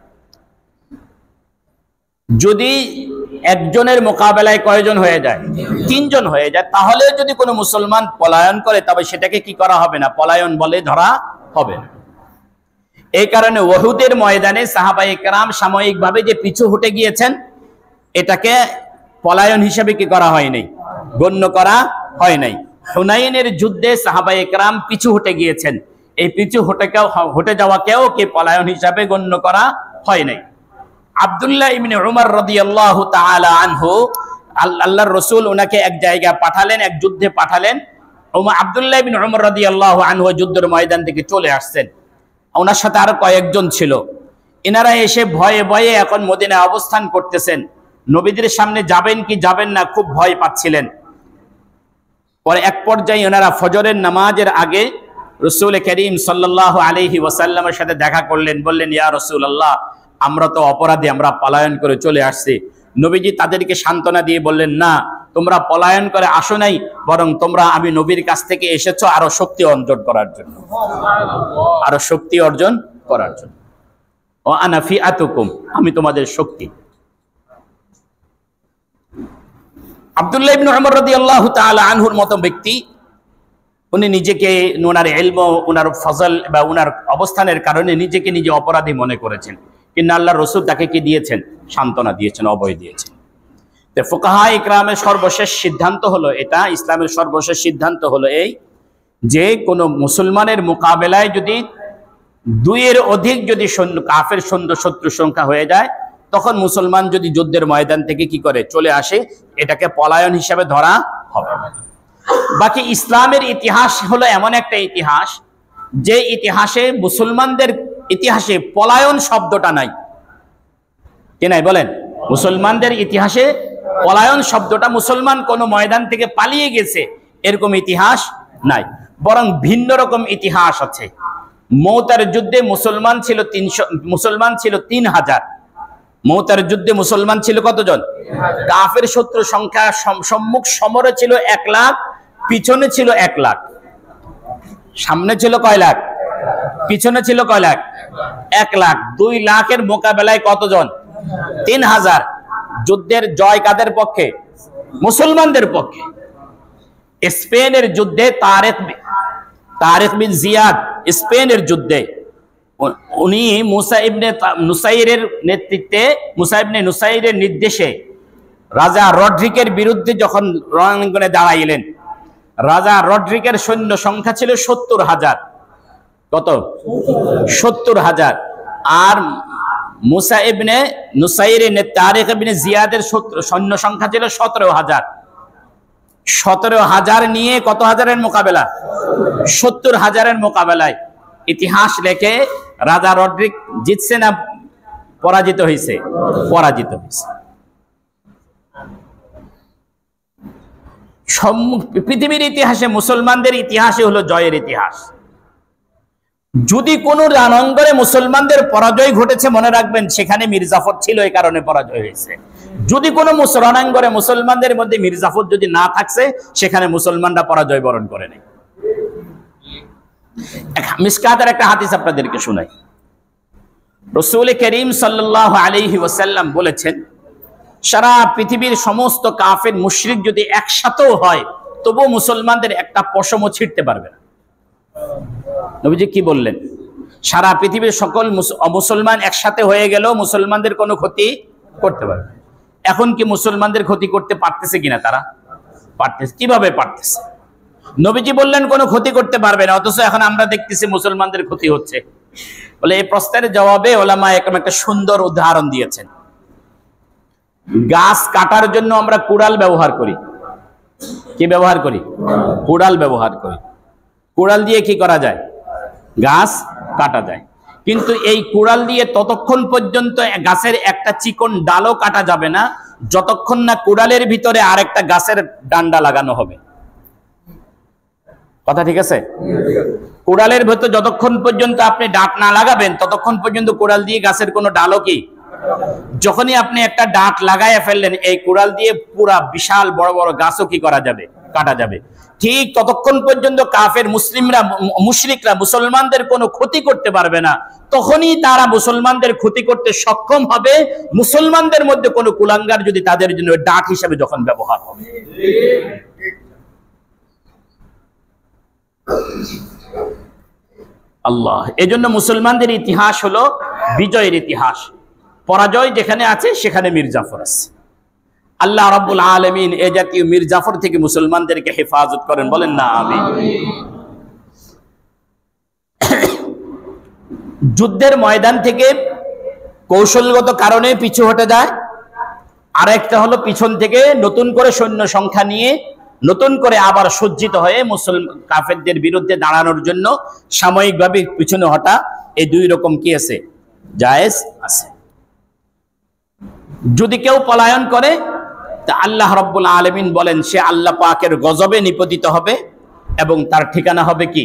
যদি একজনের মোকাবেলায় কয়জন হয়ে যায়? 3 জন হয়ে যায়, তাহলে যদি কোনো মুসলমান পলায়ন করে, তবে সেটাকে কি করা হবে না? পলায়ন বলে ধরা হবে না। এই কারণে উহুদের ময়দানে সাহাবায়ে কেরাম সাময়িকভাবে যে পিছু হটে গিয়েছেন, এটাকে পলায়ন হিসেবে কি করা হয় নাই? গণ্য করা হয় নাই। হুনাইনের যুদ্ধে সাহাবায়ে কেরাম পিছু হটে গিয়েছেন, এই পিছু হটে যাওয়াকেও কি পলায়ন হিসাবে গণ্য করা হয় নাই। আব্দুল্লাহ ইবনে উমর রাদিয়াল্লাহু তাআলা আনহু আল্লাহর রসুল ওনাকে এক জায়গায় পাঠালেন, এক যুদ্ধে পাঠালেন। আব্দুল্লাহ ইবনে উমর রাদিয়াল্লাহু আনহু যুদ্ধের ময়দান থেকে চলে আসছেন, ওনার সাথে আরো কয়েকজন ছিল। এনারা এসে ভয়ে ভয়ে এখন মদিনায় অবস্থান করতেছেন, নবীদের সামনে যাবেন কি যাবেন না খুব ভয় পাচ্ছিলেন। পরে এক পর্যায়ে ওনারা ফজরের নামাজের আগে রাসূল করিম সাল্লাল্লাহু আলাইহি ওয়াসাল্লামের সাথে দেখা করলেন, বললেন, ইয়া রাসূলুল্লাহ, আমরা তো অপরাধী, আমরা পলায়ন করে চলে আসছি। নবীজি তাদেরকে সান্ত্বনা দিয়ে বললেন, না, তোমরা পলায়ন করে আসো নাই, বরং তোমরা আমি নবীর কাছ থেকে এসেছো আরো শক্তি অর্জন করার জন্য, আরো শক্তি অর্জন করার জন্য। ও আনা ফিআতুকুম, আমি তোমাদের শক্তি। আব্দুল্লাহ ইবনে উমর রাদিয়াল্লাহু তাআলা আনহুর মতো ব্যক্তি, উনি নিজেকে ওনার ইলম, ওনার ফজল বা ওনার অবস্থানের কারণে নিজেকে নিজে অপরাধী মনে করেছেন, কিন্তু আল্লাহর রাসূল তাকে কি দিয়েছেন? সান্ত্বনা দিয়েছেন, অভয় দিয়েছেন। তো ফুকাহা ইকরামের সর্বশেষ সিদ্ধান্ত হলো এটা, ইসলামের সর্বশেষ সিদ্ধান্ত হলো এই যে কোনো মুসলমানের মোকাবেলায় যদি দুইয়ের অধিক যদি কাফের শত্রু সংখ্যা হয়ে যায়, তখন মুসলমান যদি যুদ্ধের ময়দান থেকে কি করে চলে আসে, এটাকে পলায়ন হিসাবে ধরা হবে। বাকি ইসলামের ইতিহাস হলো এমন একটা ইতিহাস যে ইতিহাসে মুসলমানদের ইতিহাসে পলায়ন শব্দটা নাই। কে নাই বলেন? মুসলমানদের ইতিহাসে পলায়ন শব্দটা, মুসলমান কোন ময়দান থেকে পালিয়ে গেছে এরকম ইতিহাস নাই, বরং ভিন্ন রকম ইতিহাস আছে। মৌতার যুদ্ধে মুসলমান ছিল 3000। মৌতার যুদ্ধে মুসলমান ছিল কতজন? কাফের শত্রু সংখ্যা সম্মুখ সমরে ছিল 1 লাখ, পিছনে ছিল 1 লাখ। সামনে ছিল কয় লাখ? পিছনে ছিল কয় লাখ? 1 লাখ। 2 লাখের মোকাবেলায় কতজন? 3000। যুদ্ধের জয় কাদের পক্ষে? মুসলমানদের পক্ষে। স্পেনের যুদ্ধে তারিক বিন জিয়াদ, স্পেনের যুদ্ধে উনি মুসা ইবনে নুসাইরের নেতৃত্বে, মুসা ইবনে নুসাইরের নির্দেশে রাজা রড্রিকের বিরুদ্ধে যখন রণাঙ্গনে দাঁড়াইলেন, রাজা রড্রিকের সৈন্য সংখ্যা ছিল 70,000। কত? 70,000। আর মুসা ইবনে নুসাইরের তারিক ইবনে জিয়াদের সৈন্য সংখ্যা ছিল 17,000। 17,000 নিয়ে কত হাজারের মোকাবেলা? 70,000-এর মোকাবেলায় ইতিহাস লেখে রাজা রড্রিক জিতছে না পরাজিত হয়েছে? পরাজিত হয়েছে। পৃথিবীর ইতিহাসে, মুসলমানদের ইতিহাসে হলো জয়ের ইতিহাস। যদি কোন রণাঙ্গনে মুসলমানদের পরাজয় ঘটেছে, মনে রাখবেন সেখানে মীর জাফর ছিল, এই কারণে পরাজয় হয়েছে। যদি কোনো রণাঙ্গনে মুসলমানদের মধ্যে মীর জাফর যদি না থাকছে, সেখানে মুসলমানরা পরাজয় বরণ করে নেই। মিসকাতের একটা হাদিস আপনাদেরকে শোনাই। রাসূল করিম সাল্লাল্লাহু আলাইহি ওয়াসাল্লাম বলেছেন, সারা পৃথিবীর সমস্ত কাফের মুশরিক যদি একসাথেও হয়, তবু মুসলমানদের একটা পশমও ছিঁড়তে পারবে না। নবীজি কি বললেন? সারা পৃথিবীর সকল মুসলমান একসাথে হয়ে গেল, মুসলমানদের কোনো ক্ষতি করতে পারবে। এখন কি মুসলমানদের ক্ষতি করতে পারতেছে কিনা? তারা পারতেছে। কিভাবে পারতেছে? নবীজি বললেন কোনো ক্ষতি করতে পারবে না, অথচ এখন আমরা দেখতেছি মুসলমানদের ক্ষতি হচ্ছে। বলে এই প্রশ্নের জবাবে ওলামা একরকম একটা সুন্দর উদাহরণ দিয়েছেন। গাছ কাটার জন্য আমরা কুড়াল ব্যবহার করি। কি ব্যবহার করি? কুড়াল ব্যবহার করি। কুড়াল দিয়ে কি করা যায়? গাছ কাটা যায়। কিন্তু এই কুড়াল দিয়ে ততক্ষণ পর্যন্ত গাছের একটা চিকন ডালও কাটা যাবে না, যতক্ষণ না কুড়ালের ভিতরে আরেকটা গাছের ডান্ডা লাগানো হবে। কথা ঠিক আছে? কুড়ালের ভেতর যতক্ষণ পর্যন্ত আপনি ডাঁট না লাগাবেন, ততক্ষণ পর্যন্ত কুড়াল দিয়ে গাছের কোনো ডালও কি, যখনই আপনি একটা ডাঁট লাগাইয়া ফেললেন, এই কুড়াল দিয়ে পুরা বিশাল বড় বড় গাছও কি করা যাবে? কাটা যাবে। ঠিক ততক্ষণ পর্যন্ত কাফের মুশরিকরা মুসলমানদের কোনো ক্ষতি করতে পারবে না। তখনই তারা মুসলমানদের ক্ষতি করতে সক্ষম হবে মুসলমানদের মধ্যে কোনো কুলাঙ্গার যদি তাদের জন্য ডাক হিসেবে যখন ব্যবহার হবে। আল্লাহ, এজন্য মুসলমানদের ইতিহাস হলো বিজয়ের ইতিহাস। পরাজয় যেখানে আছে সেখানে মীর জাফর আছে। আল্লাহ রাব্বুল আলামিন এ জাতীয় মীর জাফর থেকে মুসলমানদেরকে হেফাজত করেন, বলেন না আমিন। যুদ্ধের ময়দান থেকে কৌশলগত কারণে পিছু হটে যায়, আর একটা হলো পিছন থেকে নতুন করে সৈন্য সংখ্যা নিয়ে নতুন করে আবার সজ্জিত হয়ে মুসলমান কাফেরদের বিরুদ্ধে দাঁড়ানোর জন্য সাময়িকভাবে পিছনে হটা। এই দুই রকম কি আছে? জায়েজ আছে। যদি কেউ পলায়ন করে তা আল্লাহ রাব্বুল আলামিন বলেন সে আল্লাহ পাকের গজবে নিপতিত হবে এবং তার ঠিকানা হবে কি?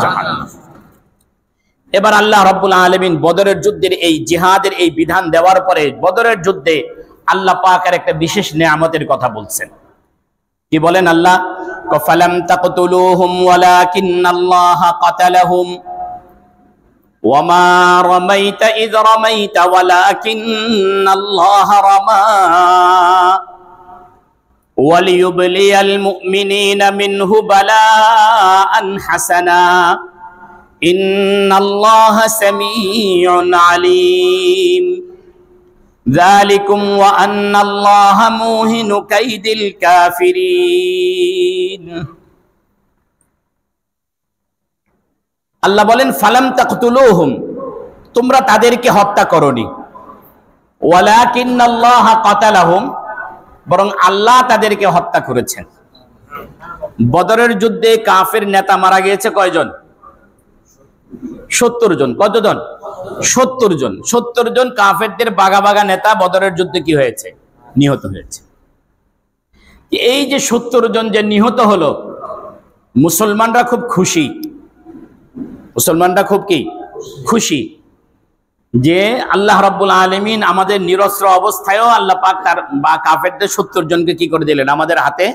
জাহান্নাম। এবার আল্লাহ রাব্বুল আলামিন বদরের যুদ্ধের এই জিহাদের এই বিধান দেওয়ার পরে বদরের যুদ্ধে আল্লাহ পাকের একটা বিশেষ নিয়ামতের কথা বলছেন। কি বলেন আল্লাহ? ফালাম তাকতুলুহুম ওয়ালাকিন্নাল্লাহা কাতালাহুম ওয়ামা রামাইতা ইয রামাইতা ওয়ালাকিন্নাল্লাহা রামা ওয়ালিয়ুবলিয়াল মুমিনিনা মিনহু বালাআন হাসানা ইন্নাল্লাহা সামিউন আলীম যালিকুম ওয়া আন্নাল্লাহা মুহিনু কাইদিল কাফিরিন। আল্লাহ বলেন ফালাম তাকতুলুহুম, তোমরা তাদেরকে হত্যা করনি, ওয়ালাকিন্নাল্লাহা কাতালাহুম, বরং আল্লাহ তাদেরকে হত্যা করেছেন। বদরের যুদ্ধে কাফের নেতা মারা গিয়েছে কয়জন? 70 জন। কতজন? 70 জন। 70 জন কাফেরদের বাগা বাগা নেতা বদরের যুদ্ধে কি হয়েছে? নিহত হয়েছে। এই যে 70 জন যে নিহত হলো, মুসলমানরা খুব খুশি। মুসলমানরা খুব কি খুশি যে আল্লাহ রাব্বুল আলামিন আমাদের নিরস্ত্র অবস্থায়ও আল্লাহ পাক তার বা কাফেরদের 70 জনকে কি করে দিলেন আমাদের হাতে।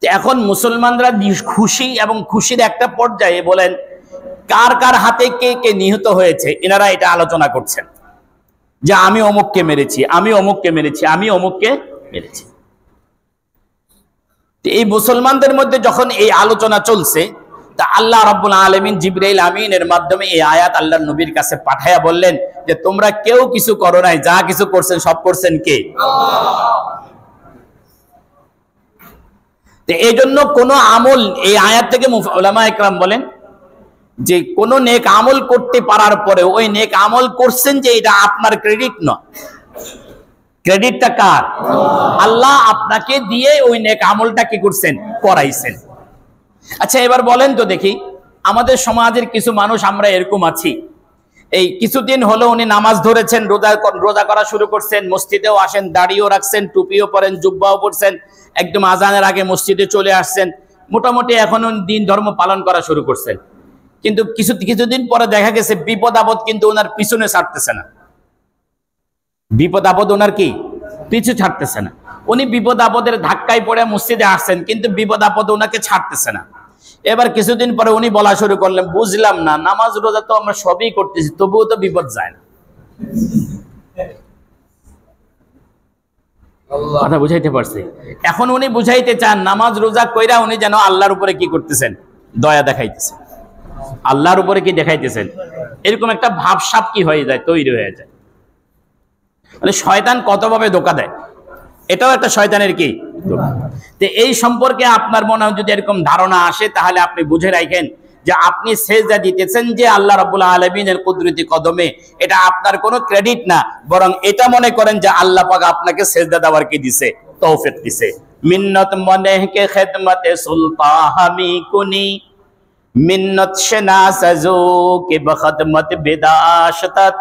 এখন মুসলমানরা খুশি এবং খুশির একটা পর্যায়ে বলেন কার কার হাতে কে কে নিহত হয়েছে এনারা এটা আলোচনা করছেন যে আমি অমুককে মেরেছি, আমি অমুককে মেরেছি, আমি অমুককে মেরেছি। এই মুসলমানদের মধ্যে যখন এই আলোচনা চলছে তা আল্লাহ রাব্বুল আলামিন জিবরাইল আমিনের মাধ্যমে এই আয়াত আল্লাহর নবীর কাছে পাঠায়া বললেন যে তোমরা কেউ কিছু করো নাই, যা কিছু করছেন সব করছেন কে? আল্লাহ। তো এই জন্য কোন আমল এই আয়াত থেকে উলামা ইকরাম বলেন যে কোন নেক আমল করতে পারার পরে ওই নেক আমল করছেন যে এটা আপনার ক্রেডিট নয়, ক্রেডিটটা কার? আল্লাহ আপনাকে দিয়ে ওই নেক আমলটা কি করছেন? করাইছেন। আচ্ছা এবার বলেন তো দেখি, আমাদের সমাজের কিছু মানুষ আমরা এরকম আছি, এই কিছুদিন হলো উনি নামাজ ধরেছেন, রোজা করা শুরু করছেন, মসজিদেও আসেন, দাড়িও রাখছেন, টুপিও পরেন, জুব্বাও পরছেন, একদম আজানের আগে মসজিদে চলে আসছেন, মোটামুটি এখন দিন ধর্ম পালন করা শুরু করছেন। কিন্তু কিছুদিন পরে দেখা গেছে বিপদ আপদ কিন্তু ওনার পিছনে ছাড়তেছে না। বিপদ আপদ ওনার কি পিছু ছাড়তেছে না। উনি বিপদ আপদের ধাক্কায় পড়ে মসজিদে আসছেন কিন্তু বিপদ আপদ ওনাকে ছাড়তেছে না। এবার কিছুদিন পরে উনি বলা শুরু করলেন বুঝলাম না, নামাজ রোজা তো আমরা সবই করতেছি তবুও তো বিপদ যায় না। কথা বুঝাইতে পারছি? এখন উনি বুঝাইতে চান নামাজ রোজা কইরা উনি যেন আল্লাহর উপরে কি করতেছেন? দয়া দেখাইতেছেন। আল্লাহর উপরে কি দেখাইতেছেন? এরকম একটা ভাবসাব কি হয়ে যায়, তৈরি হয়ে যায়। মানে শয়তান কতভাবে ধোঁকা দেয়, এটাও একটা শয়তানের কি। তো এই সম্পর্কে আপনার মনে যদি এরকম ধারণা আসে তাহলে আপনি বুঝে রাখেন যে আপনি সেজদা দিতেছেন যে আল্লাহ রাব্বুল আলামিনের কুদরতি কদমে, এটা আপনার কোনো ক্রেডিট না, বরং এটা মনে করেন যে আল্লাহ পাক আপনাকে সেজদা দেওয়ার কি দিছে? তৌফিক দিছে। মিন্নত মনে কে খেদমতে সুলতান হামি কুনি মিন্নত শনা সাজো কে বখদমত বিদাশতাত।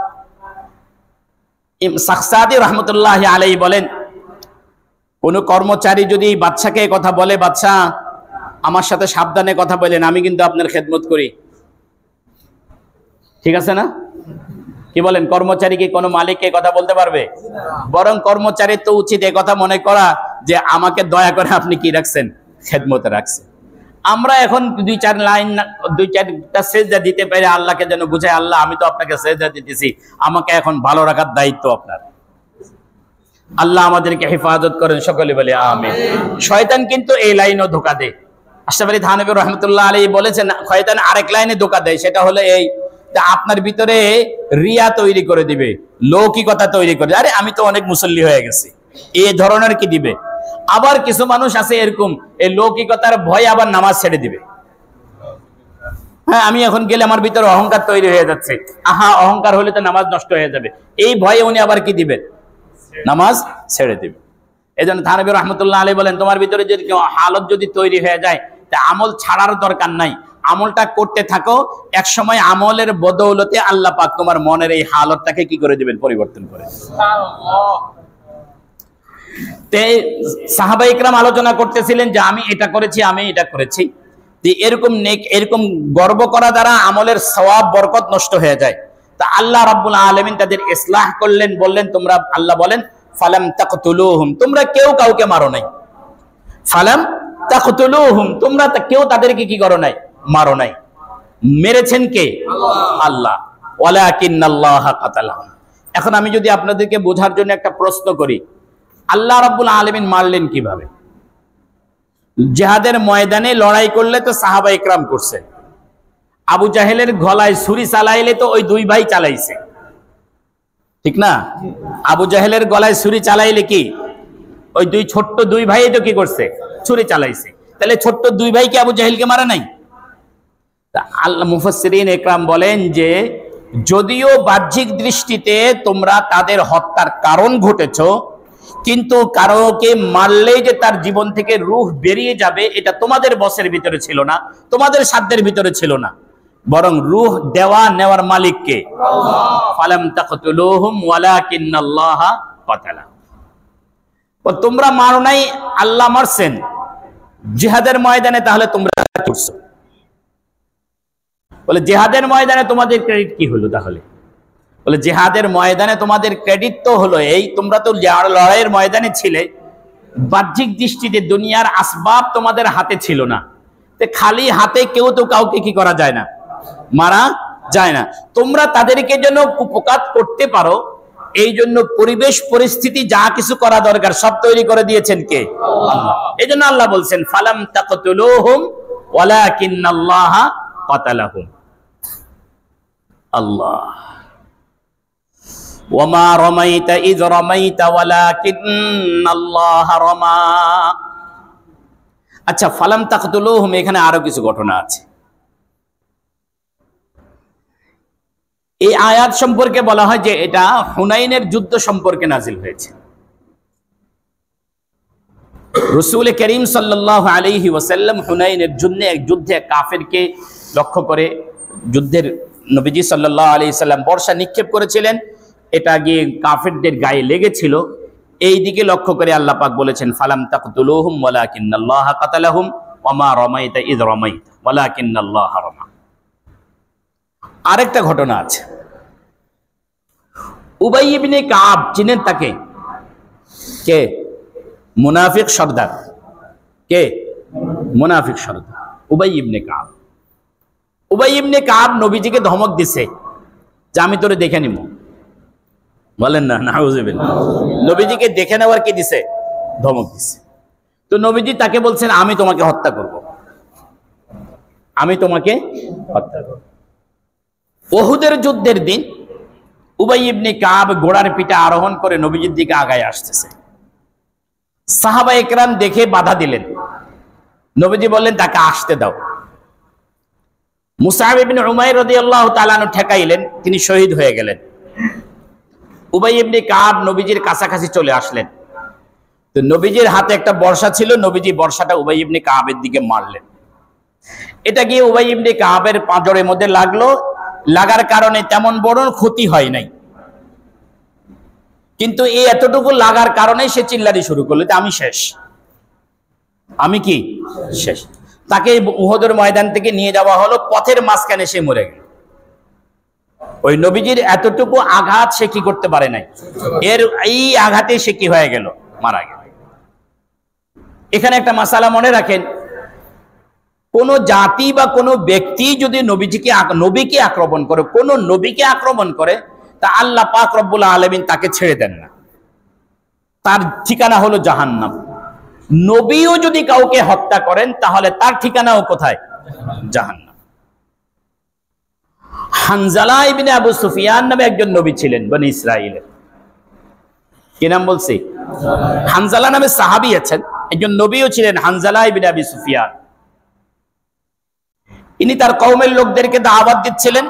সাখসাদি রহমতুল্লাহি আলাইহি বলেন কোন কর্মচারী যদি বাদশাকে কথা বলে, বাদশা আমার সাথে সাবধানে কথা বলেন, আমি কিন্তু আপনার খেদমত করি, ঠিক আছে না? কি বলেন? কর্মচারী কি কোনো মালিককে কথা বলতে পারবে? বরং কর্মচারীর তো উচিত এই কথা মনে করা যে আমাকে দয়া করে আপনি কি রাখছেন? খেদমতে রাখছেন। আমরা এখন দুই চারটা সেজদা দিতে পারি আল্লাহকে যেন বুঝাই আল্লাহ আমি তো আপনাকে সেজদা দিতেছি, আমাকে এখন ভালো রাখার দায়িত্ব আপনার। আল্লাহ আমাদেরকে হেফাজত করেন, সকলে বলে আমিন। শয়তান কিন্তু এই লাইনও ধোঁকা দেয়। আশরাফ আলী থানভী রহমতুল্লাহ আলাইহি বলেছেন শয়তান আরেক লাইনে ধোঁকা দেয়, সেটা হলো এই যে আপনার ভিতরে রিয়া তৈরি করে দিবে, লৌকিকতা তৈরি করে, আরে আমি তো অনেক মুসল্লি হয়ে গেছি, এই ধরনের কি দিবে। আবার কিছু মানুষ আছে এরকম এই লৌকিকতার ভয় আবার নামাজ ছেড়ে দিবে। হ্যাঁ আমি এখন গেলে আমার ভিতরে অহংকার তৈরি হয়ে যাচ্ছে, আহা অহংকার হলে তো নামাজ নষ্ট হয়ে যাবে, এই ভয়ে উনি আবার কি দিবেন? নামাজ ছেড়ে দিবে। এই জন্য থানবী রহমতুল্লাহ আলাইহি বলেন, তোমার ভিতরে যদি হালত যদি তৈরি হয়ে যায় তা আমল ছাড়ার দরকার নাই, আমলটা করতে থাকো, এক সময় আমলের বদৌলতে আল্লাহ পাক তোমার মনের এই হালতটাকে কি করে দিবেন, পরিবর্তন করে। সাহাবা ইকরাম আলোচনা করতেছিলেন যে আমি এটা করেছি, আমি এটা করেছি। এরকম গর্ব করা দ্বারা আমলের সওয়াব বরকত নষ্ট হয়ে যায়। তা আল্লাহ রাব্বুল আলামিন তাদের ইসলাহ করলেন, বললেন তোমরা, আল্লাহ বলেন ফালাম তাকতুলুহুম, তোমরা কেউ কাউকে মারো নাই। ফালাম তাকতুলুহুম, তোমরা কেউ তাদেরকে কি করো নাই, মারো নাই। মেরেছেন কে? আল্লাহ। ওয়ালাকিন্নাল্লাহা কাতালাহুম। এখন আমি যদি আপনাদেরকে বোঝার জন্য একটা প্রশ্ন করি, আল্লাহ রাব্বুল আলামিন মারলেন কিভাবে? জিহাদের ময়দানে লড়াই করলে তো সাহাবা ইকরাম করছে, আবু জাহেলের গলায় ছুরি চালাইলে তো ওই দুই ভাই চালাইছে, ঠিক না? আবু জাহেলের গলায় ছুরি চালাইলে কি ওই ছোট্ট দুই ভাই তো কি করছে, ছুরি চালাইছে। তাহলে ছোট্ট দুই ভাই কি আবু জাহেলকে মারে নাই? আল্লাহ মুফাসসিরিন ইকরাম বলেন যে যদিও বাহ্যিক দৃষ্টিতে তোমরা তাদের হত্যার কারণ ঘটেছো, কিন্তু কারোকে মারলেই যে তার জীবন থেকে রূহ বেরিয়ে যাবে এটা তোমাদের বসের ভিতরে ছিল না, তোমাদের সাধ্যের ভিতরে ছিল না, বরং রূহ দেওয়া নেওয়ার মালিক কে? আল্লাহ। ফালাম তাকতুলুহুম ওয়ালাকিন্নাল্লাহা কাতালা। তোমরা মারো নাই, আল্লাহ মারছেন জিহাদের ময়দানে, তাহলে তোমরা করছো। বলে জিহাদের ময়দানে তোমাদের ক্রেডিট কি হলো তাহলে? বলে জিহাদের ময়দানে তোমাদের ক্রেডিট তো হলো এই, তোমরা তো লড়াইয়ের ময়দানে ছিলে, বাহ্যিক দৃষ্টিতে দুনিয়ার আসবাব তোমাদের হাতে ছিল না, খালি হাতে কেউ তো কাউকে কি করা যায় না, মারা যায় না। তোমরা তাদেরকে যেন কুপকাত করতে পারো এই জন্য পরিবেশ পরিস্থিতি যা কিছু করা দরকার সব তৈরি করে দিয়েছেন কে? আল্লাহ। এই জন্য আল্লাহ বলছেন ফালাম তাকতুলুহুম ওয়ালাকিন্নাল্লাহা কাতালাহুম। আল্লাহ। ওয়ামা রামাইতা ইয রামাইতা ওয়ালাকিন্নাল্লাহা রামা। আচ্ছা, ফালাম তাকতুলুহুম এখানে আরো কিছু ঘটনা আছে। এই আয়াত সম্পর্কে বলা হয় যে এটা হুনাইনের যুদ্ধ সম্পর্কে নাজিল হয়েছে। রাসূল করিম সাল্লাল্লাহু আলাইহি ওয়াসাল্লাম হুনাইনের যুদ্ধে কাফেরকে লক্ষ্য করে যুদ্ধের নবীজি সাল্লাল্লাহু আলাইহি সাল্লাম বর্ষা নিক্ষেপ করেছিলেন, এটা গিয়ে কাফেরদের গায়ে লেগেছিল। এই দিকে লক্ষ্য করে আল্লাহ পাক বলেছেন ফালাম তাকতুলুহুম ওয়ালাকিন্নাল্লাহা কাতালাহুম ওয়ামা রামাইতা ইয রামাইতা ওয়ালাকিন্নাল্লাহা রামা। আরেকটা ঘটনা আছে, উবাই ইবনে কাব, চিনেন তাকে? কে? মুনাফিক সর্দার। কে? মুনাফিক সর্দার উবাই ইবনে কাব। উবাই ইবনে কাব নবীজিকে ধমক দিছে যে আমি তোরে দেখে নিব। বলেন না নাউযুবিল্লাহ। নবীজিকে দেখে নেওয়ার কি দিছে? ধমক দিছে। তো নবীজি তাকে বলছেন আমি তোমাকে হত্যা করব, আমি তোমাকে হত্যা করব। উহুদের যুদ্ধের দিন উবাই ইবনে কাব ঘোড়ার পিঠে আরোহণ করে নবীজির দিকে আগায় আসতেছে। সাহাবা একরাম দেখে বাধা দিলেন, নবীজি বললেন তাকে আসতে দাও। মুসআব ইবনে উমাইর রাদিয়াল্লাহু তাআলা আনহু ঠেকাইলেন, তিনি শহীদ হয়ে গেলেন। উবাই ইবনে কাব নবীজির কাছাকাছি চলে আসলেন। তো নবীজির হাতে একটা বর্শা ছিল, নবীজি বর্শাটা উবাই ইবনে কাবের দিকে মারলেন। এটা গিয়ে উবাই ইবনে কাবের পাঁজরের মধ্যে লাগলো, লাগার কারণে তেমন বড় ক্ষতি হয় নাই, কিন্তু এই এতটুকু লাগার কারণে সে চিল্লানি শুরু করলো যে আমি শেষ, আমি কি শেষ। তাকে উহুদের ময়দান থেকে নিয়ে যাওয়া হলো, পথের মাঝখানে সে মরে গেল। ওই নবীজির এতটুকু আঘাত সে কি করতে পারে নাই, এই আঘাতে সে কি হয়ে গেল, মারা গেল। এখানে একটা মাসালা মনে রাখেন, কোন জাতি বা কোন ব্যক্তি যদি নবীকে আক্রমণ করে, কোন নবীকে আক্রমণ করে, তা আল্লাহ পাক রব্বুল আলামিন তাকে ছেড়ে দেন না, তার ঠিকানা হলো জাহান্নাম। নবীও যদি কাউকে হত্যা করেন তাহলে তার ঠিকানাও কোথায়? জাহান্নাম। হানজালা ইবনে আবু সুফিয়ান নামে একজন নবী ছিলেন বনি ইসরাইলের। কি নাম বলছি? হানজালা নামে সাহাবী আছেন, একজন নবীও ছিলেন হানজালা ইবনে আবি সুফিয়ান। ইনি তার কওমের লোকদেরকে দাওয়াত দিচ্ছিলেন,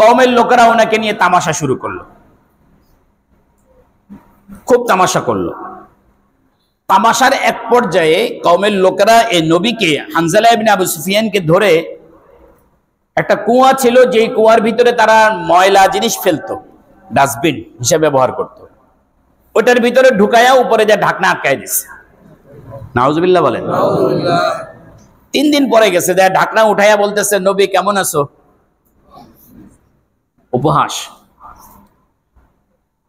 কওমের লোকেরা ওনাকে নিয়ে তামাশা শুরু করলো। খুব তামাশা করলো। তামাশার এক পর্যায়ে কওমের লোকেরা এই নবীকে, হানজালা ইবনে আবু সুফিয়ানকে ধরে, একটা কুয়া ছিল, যেই কুয়ার ভিতরে তারা ময়লা জিনিস ফেলতো, ডাস্টবিন হিসেবে ব্যবহার করত, ওটার ভিতরে ঢুকায়া উপরে যা ঢাকনা আটকায় দিচ্ছে। নাউজুবিল্লাহ বলেন। 3 দিন পরে গেছে, ঢাকনা উঠাইয়া বলতেছে, নবী কেমন আছো? উপহাস।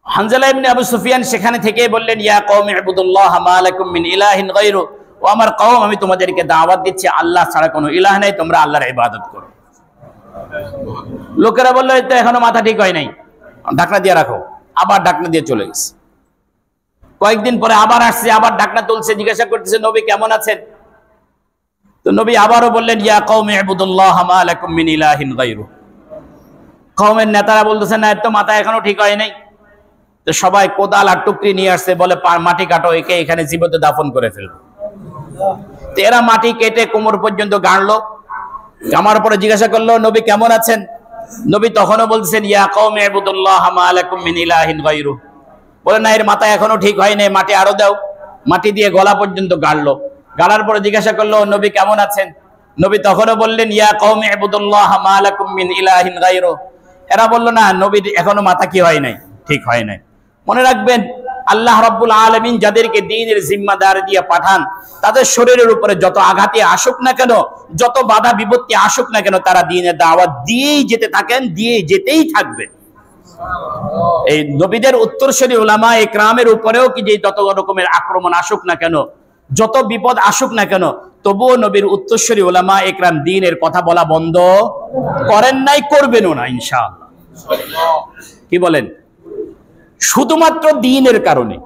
হানজালা ইবনে আবু সুফিয়ান সেখানে থেকে বললেন, ইয়া কওমি ইবুদুল্লাহ মা লাকুম মিন ইলাহিন গায়রু, ও আমার কওম, আমি তোমাদেরকে দাওয়াত দিচ্ছি আল্লাহ ছাড়া কোনো ইলাহ নাই, তোমরা আল্লাহর ইবাদত করো। লোকেরা বলল, এই তো এখনো মাথা ঠিক হয় নাই, ঢাকনা দিয়ে রাখো। আবার ঢাকনা দিয়ে চলে গেছে। কয়েকদিন পরে আবার আসছে, আবার ঢাকনা তুলছে, জিজ্ঞাসা করতেছে, নবী কেমন আছেন? তো নবী আবারও বললেন, ইয়া কওমি ইবুদুল্লাহ মা লাকুম মিন ইলাহিন গায়রু। কওমের নেতারা বলতেছে, না, এর তো মাথা এখনো ঠিক হয় নাই। তো সবাই কোদাল আর টুকরি নিয়ে আসছে, বলে মাটি কাটো, একে এখানে জীবিত দাফন করে ফেলবো। তো এরা মাটি কেটে কোমর পর্যন্ত গাড়লো। গামার পরে জিজ্ঞাসা করলো, নবী কেমন আছেন? নবী তখনও বলছেন, ইয়া কওমি ইবুদুল্লাহ মা লাকুম মিন ইলাহিন গায়রু। বলে, না, এর মাথা এখনো ঠিক হয় নাই, মাটি আরো দাও। মাটি দিয়ে গলা পর্যন্ত গাড়লো। গাড়ার পরে জিজ্ঞাসা করলো, নবী কেমন আছেন? নবী তখনও বললেন, ইয়া কওমি ইবুদুল্লাহ মা লাকুম মিন ইলাহিন গায়রু। এরা বলল, না, নবীর এখনো মাথা কি হয় নাই, ঠিক হয় নাই। মনে রাখবেন, আল্লাহ রাব্বুল আলামিন যাদেরকে দ্বীনের জিম্মাদার দিয়ে পাঠান, তাদের শরীরের উপরে যত আঘাতে আসুক না কেন, যত বাধা বিপত্তি আসুক না কেন, তারা দ্বীনের দাওয়াত দিয়েই যেতে থাকেন, দিয়ে যেতেই থাকবে। এই নবীদের উত্তরসূরি উলামা ইকরামের উপরেও কি যে যত রকমের আক্রমণ আসুক না কেন, যত বিপদ আসুক না কেন, তবুও নবীর উত্তরসূরি উলামা ইকরাম দ্বীনের কথা বলা বন্ধ করেন নাই, করবেনও না ইনশাআল্লাহ। কি বলেন? শুধুমাত্র দ্বীনের কারণে,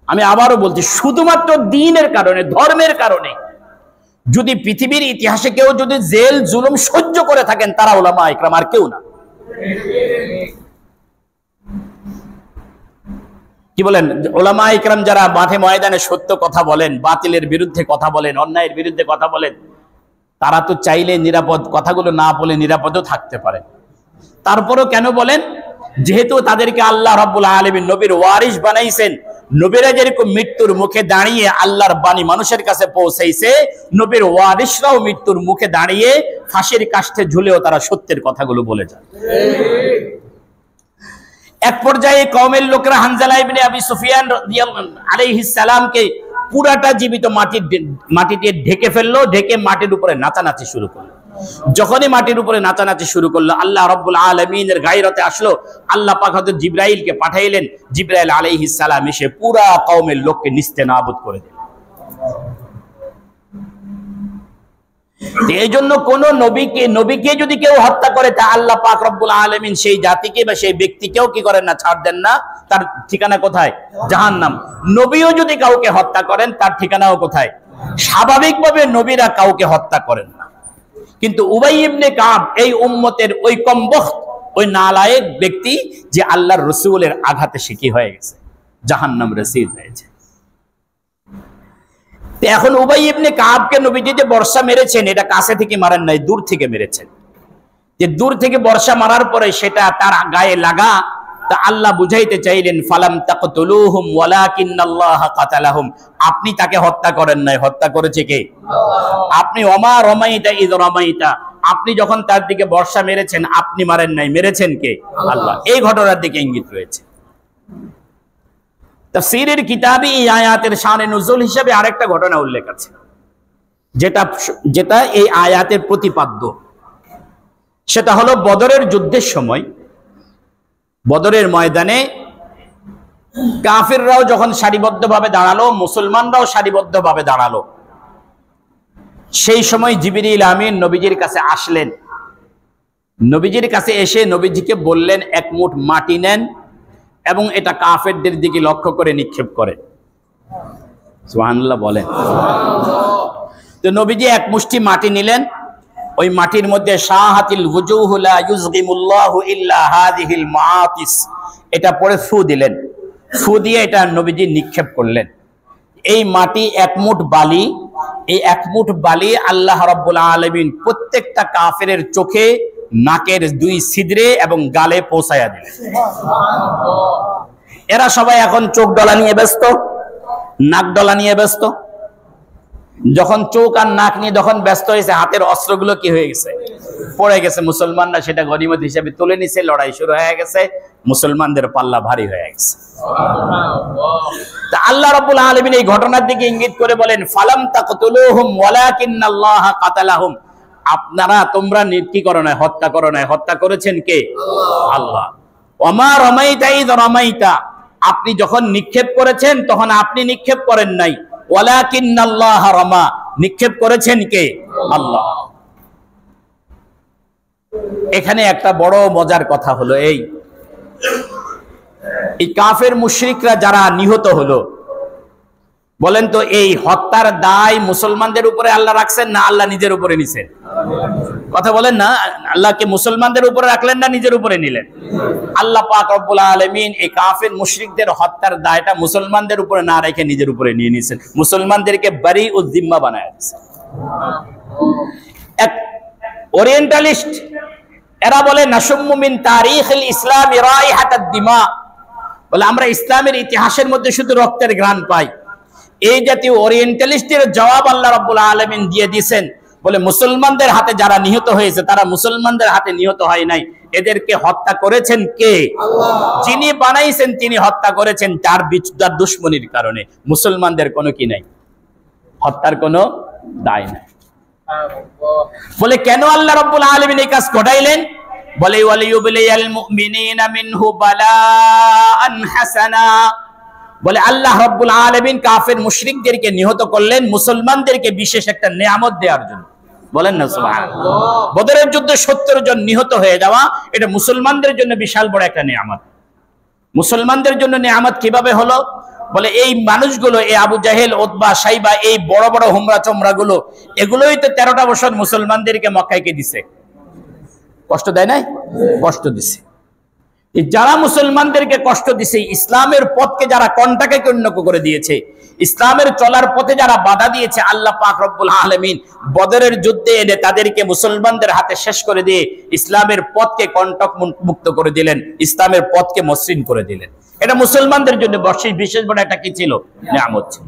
আমি আবারও বলছি, শুধুমাত্র দ্বীনের কারণে, ধর্মের কারণে যদি পৃথিবীর ইতিহাসে কেউ যদি জেল জুলুম সহ্য করে থাকেন, তারা উলামা ইকরাম, আর কেউ না। কি বলেন? উলামা ইকরাম যারা মাঠে ময়দানে সত্য কথা বলেন, বাতিলের বিরুদ্ধে কথা বলেন, অন্যায়ের বিরুদ্ধে কথা বলেন, তারা তো চাইলে নিরাপদ, কথাগুলো না বলে নিরাপদও থাকতে পারে। তারপরও কেন বলেন? যেহেতু তাদেরকে আল্লাহ রাব্বুল আলামিন নবীর ওয়ারিস বানাইছেন। নবীরা যেরকম মৃত্যুর মুখে দাঁড়িয়ে আল্লাহর বাণী মানুষের কাছে পৌঁছাইছে, নবীর ওয়ারিসরাও মৃত্যুর মুখে দাঁড়িয়ে ফাঁসির কাষ্ঠে ঝুলেও তারা সত্যের কথাগুলো বলে যায়। এক পর্যায়ে কওমের লোকেরা হানজালা ইবনে আবি সুফিয়ান আলাইহিস সালামকে পুরাটা জীবিত মাটি দিয়ে ঢেকে ফেললো, ঢেকে মাটির উপরে নাচানাচি শুরু করলো। যখনই মাটির উপরে নাচানাচি শুরু করলো, আল্লাহ রাব্বুল আলামিনের গায়রতে আসলো। আল্লাহ পাক হযরত জিবরাইলকে পাঠাইলেন। জিবরাইল আলাইহিস সালাম এসে পুরা কওমের লোককে নিস্তেনাবুদ করে দিলেন। এই জন্য কোন নবীকে যদি কেউ হত্যা করে, তা আল্লাহ পাক রব্বুল আলামিন সেই জাতিকে বা সেই ব্যক্তিকেও কি করেন না, ছাড় দেন না। তার ঠিকানা কোথায়? জাহান্নাম। নবীও যদি কাউকে হত্যা করেন, তার ঠিকানাও কোথায়? স্বাভাবিকভাবে নবীরা কাউকে হত্যা করেন না, কিন্তু উবাই ইবনে কাব এই উম্মতের ওই কমবখ্ত, ওই নালায়েক ব্যক্তি, যে আল্লাহর রাসূলের আঘাতে শিকি হয়ে গেছে, জাহান্নাম রসিদ হয়েছে। এখন উবাই ইবনে কাবকে নবীজি যে বর্ষা মেরেছেন, এটা কাছে থেকে মারেন নাই, দূর থেকে মেরেছেন। যে দূর থেকে বর্ষা মারার পরে সেটা তার গায়ে লাগা, তা আল্লাহ বুঝাইতে চাইলেন, ফালাম তাকতুলুহুম ওয়ালাকিন্নাল্লাহ কাতালাহুম। আপনি তাকে হত্যা করেন নাই, হত্যা করেছে কে? আপনি ওমা রমাইতা ইয রমাইতা, আপনি যখন তার দিকে বর্ষা মেরেছেন, আপনি মারেন নাই, মেরেছেন কে? আল্লাহ। এই ঘটনার দিকে ইঙ্গিত রয়েছে। তাফসীরের কিতাবে এই আয়াতের শানে নুজুল হিসেবে আরেকটা ঘটনা উল্লেখ আছে, যেটা এই আয়াতের প্রতিপাদ্য। সেটা হলো বদরের যুদ্ধের সময়, বদরের ময়দানে কাফিররাও যখন সারিবদ্ধভাবে দাঁড়ালো, মুসলমানরাও সারিবদ্ধভাবে দাঁড়ালো, সেই সময় জিবরিল আমিন নবীজির কাছে আসলেন। নবীজির কাছে এসে নবীজিকে বললেন, এক মুঠ মাটি নেন এবং এটা কাফেরদের দিকে লক্ষ্য করে নিক্ষেপ করেন। সুবহানাল্লাহ বলেন। তো নবীজি এক মুষ্টি মাটি নিলেন, ওই মাটির মধ্যে শাহাতিল ওয়ুজুহু লা ইউযগিমুল্লাহু ইল্লা হাযিহিল মাআতিস, এটা পরে ফু দিলেন। ফু দিয়ে এটা নবীজি নিক্ষেপ করলেন। এই মাটি এক মুঠ বালি, এই এক মুঠ বালি আল্লাহ রাব্বুল আলামিন প্রত্যেকটা কাফেরের চোখে, নাকের দুই ছিদ্রে এবং গালে পৌঁছায়া দিলেন। এরা সবাই এখন চোখ ডলা নিয়ে ব্যস্ত, নাক ডলা নিয়ে ব্যস্ত। যখন চোখ আর নাক নিয়ে যখন ব্যস্ত হয়েছে, হাতের অস্ত্রগুলো কি হয়ে গেছে? পড়ে গেছে। মুসলমানরা সেটা গনিমত হিসেবে তুলে নিছে, লড়াই শুরু হয়ে গেছে, মুসলমানদের পাল্লা ভারী হয়ে গেছে। তা আল্লাহ রাব্বুল আলামিন এই ঘটনার দিকে ইঙ্গিত করে বলেন, ফালাম তাকতুলুহুম ওয়ালাকিন্নাল্লাহ কাতালাহুম। আপনারা তোমরা কি করো না, হত্যা করো না, হত্যা করেছেন কে? আল্লাহ। ওমা রামাইতা ইয রামাইতা, আপনি যখন নিক্ষেপ করেছেন তখন আপনি নিক্ষেপ করেন নাই, ওয়ালাকিন্নাল্লাহ রামা, নিক্ষেপ করেছেন কে? আল্লাহ। এখানে একটা বড় মজার কথা হলো এই কাফের মুশরিকরা যারা নিহত হলো, বলেন তো এই হত্যার দায় মুসলমানদের উপরে আল্লাহ রাখছেন না আল্লাহ নিজের উপরে নিছেন? কথা বলেন না, আল্লাহকে মুসলমানদের উপরে রাখলেন না নিজের উপরে নিলেন? আল্লাহ পাক রব্বুল আলামিন এই কাফের মুশরিকদের হত্যার দায়টা মুসলমানদের উপরে না রেখে নিজের উপরে নিয়ে নিয়েছেন, মুসলমানদেরকে বারি ও জিম্মা বানায় দিয়েছেন। এক ওরিয়েন্টালিস্ট এরা বলে নাশুম্মু মিন তারিখিল ইসলাম রাইহাতাদ দিমা, বলে আমরা ইসলামের ইতিহাসের মধ্যে শুধু রক্তের ঘ্রাণ পাই। এই জাতীয় ওরিয়েন্টালিস্টের জবাব আল্লাহ রাব্বুল আলামিন দিয়ে দিয়েছেন, বলে মুসলমানদের হাতে যারা নিহত হয়েছে তারা মুসলমানদের হাতে নিহত হয় নাই, এদেরকে হত্যা করেছেন কে? আল্লাহ। যিনি বানাইছেন তিনি হত্যা করেছেন তার বিরুদ্ধে দুশমনির কারণে, মুসলমানদের কোনো কি নাই, হত্যার কোনো দায় নাই। বলে কেন আল্লাহ রাব্বুল আলামিন এই কাজ ঘটাইলেন? বলে ওয়ালিয়ুবলিয়াল মুমিনিনা মিনহু বালাআন হাসানা, বলে আল্লাহ রাব্বুল আলামিন কাফের মুশরিকদেরকে নিহত করলেন মুসলমানদেরকে বিশেষ একটা নিয়ামত দেওয়ার জন্য। বলেন না সুবহানাল্লাহ। বদরের যুদ্ধে 70 জন নিহত হয়ে যাওয়া এটা মুসলমানদের জন্য বিশাল বড় একটা নিয়ামত। মুসলমানদের জন্য নিয়ামত কিভাবে হলো? বলে এই মানুষগুলো, এই আবু জাহেল, উতবা, সাইবা, এই বড় বড় হুমরা চমড়া গুলো, এগুলোই তো 13টা বছর মুসলমানদেরকে মক্কায় দিছে, কষ্ট দেয় নাই? কষ্ট দিছে। যারা মুসলমানদেরকে কষ্ট দিছে, ইসলামের পথকে যারা কণ্টাকে কণ্যক করে দিয়েছে, ইসলামের চলার পথে যারা বাধা দিয়েছে, আল্লাহ পাক রব্বুল আলামিন বদরের যুদ্ধে এনে তাদেরকে মুসলমানদের হাতে শেষ করে দিয়ে ইসলামের পথকে কণ্টক মুক্ত করে দিলেন, ইসলামের পথকে মসৃণ করে দিলেন। এটা মুসলমানদের জন্য বিশেষ বড় একটা কি ছিল? নিয়ামত ছিল।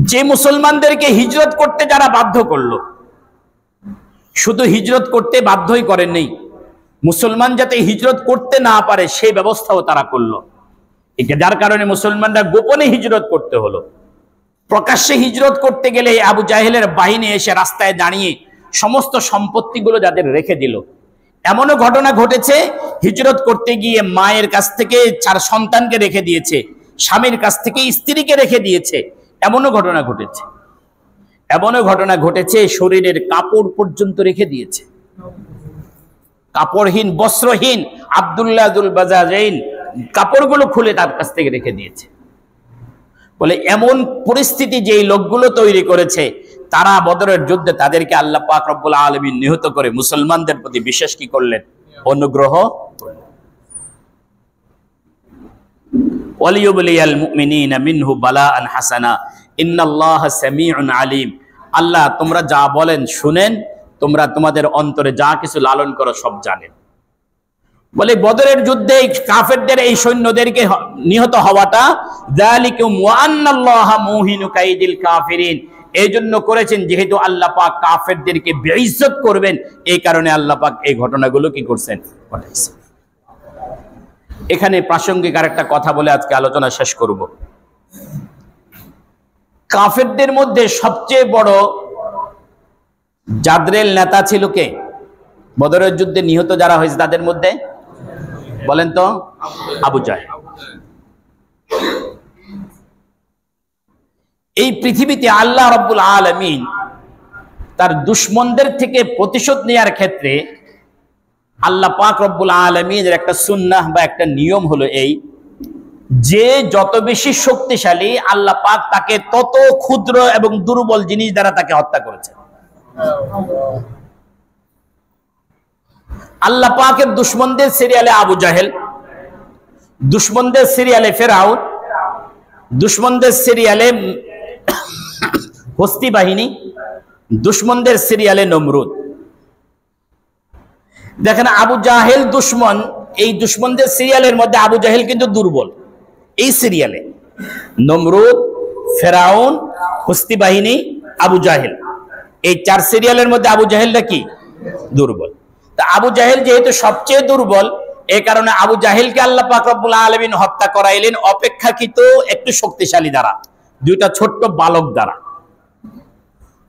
যে মুসলমানদেরকে হিজরত করতে যারা বাধ্য করলো, শুধু হিজরত করতে বাধ্যই করেন নেই, মুসলমান যাতে হিজরত করতে না পারে সেই ব্যবস্থাও তারা করলো। যার কারণে মুসলমানরা গোপনে হিজরত করতে হলো। প্রকাশ্যে হিজরত করতে গেলে আবু জাহেলের বাহিনী এসে রাস্তায় দাঁড়িয়ে সমস্ত সম্পত্তিগুলো যাদের রেখে দিল। এমনও ঘটনা ঘটেছে, হিজরত করতে গিয়ে মায়ের কাছ থেকে 4 সন্তানকে রেখে দিয়েছে, স্বামীর কাছ থেকে স্ত্রীকে রেখে দিয়েছে। এমনও ঘটনা ঘটেছে, এমনও ঘটনা ঘটেছে শরীরের কাপড় পর্যন্ত রেখে দিয়েছে। কাপড়হীন, বস্ত্রহীন আব্দুল্লাহ যুল বাজাজাইন কাপড়গুলো খুলে তার কাছ থেকে রেখে দিয়েছে। বলে এমন পরিস্থিতি যেই লোকগুলো তৈরি করেছে, তারা বদরের যুদ্ধে তাদেরকে আল্লাহ পাক রব্বুল আলামিন নিহত করে মুসলমানদের প্রতি বিশেষ কি করলেন? অনুগ্রহ করলেন। ওয়ালিয়ুবলিয়াল মুমিনিনা মিনহু বালাআন হাসানা ইন্নাল্লাহা সামিউন আলিম। আল্লাহ তোমরা যা বলেন শুনেন, তোমরা তোমাদের অন্তরে যা কিছু লালন করো সব জানেন। বলে বদরের যুদ্ধে কাফেরদের এই সৈন্যদেরকে নিহত হওয়াটা যালিকুম ওয়া আন্নাল্লাহা মুহিনু কাইদিল কাফিরিন, এই জন্য করেছেন যেহেতু আল্লাহ পাক কাফেরদেরকে বেইজ্জত করবেন, এই কারণে আল্লাহ পাক এই ঘটনাগুলো কি করছেন? ঘটাইছেন। এখানে প্রাসঙ্গিক আরেকটা কথা বলে আজকে আলোচনা শেষ করব। কাফেরদের মধ্যে সবচেয়ে বড় জাদরেল নেতা ছিল কে? বদরের যুদ্ধে নিহত যারা হয়েছে তাদের মধ্যে বলেন তো? আবু জাহেল। এই পৃথিবীতে আল্লাহ রাব্বুল আলামিন তার দুশমনদের থেকে প্রতিশোধ নেয়ার ক্ষেত্রে আল্লাহ পাক রব্বুল আলামিনের একটা সুন্নাহ বা একটা নিয়ম হলো এই, যে যত বেশি শক্তিশালী আল্লাহ পাক তাকে তত ক্ষুদ্র এবং দুর্বল জিনিস দ্বারা তাকে হত্যা করেছে। আল্লাহ পাকের দুশমনদের সিরিয়ালে আবু জাহেল, দুশমনদের সিরিয়ালে ফেরাউন, দুশমনদের সিরিয়ালে হস্তি বাহিনী, দুশমনদের সিরিয়ালে নমরুদ। দেখেন আবু জাহেল দুশমন, এই দুশ্মনদের সিরিয়ালের মধ্যে আবু জাহেল কিন্তু দুর্বল। এই সিরিয়ালে নমরুদ, ফেরাউন, হস্তি বাহিনী, আবু জাহেল, এই 4 সিরিয়ালের মধ্যে আবু জাহেলটা কি দুর্বল। তা আবু জাহেল যেহেতু সবচেয়ে দুর্বল, এই কারণে আবু জাহেলকে আল্লাহ পাক রব্বুল আলামিন হত্যা করাইলেন অপেক্ষাকৃত একটু শক্তিশালী দ্বারা, 2টা ছোট্ট বালক দ্বারা।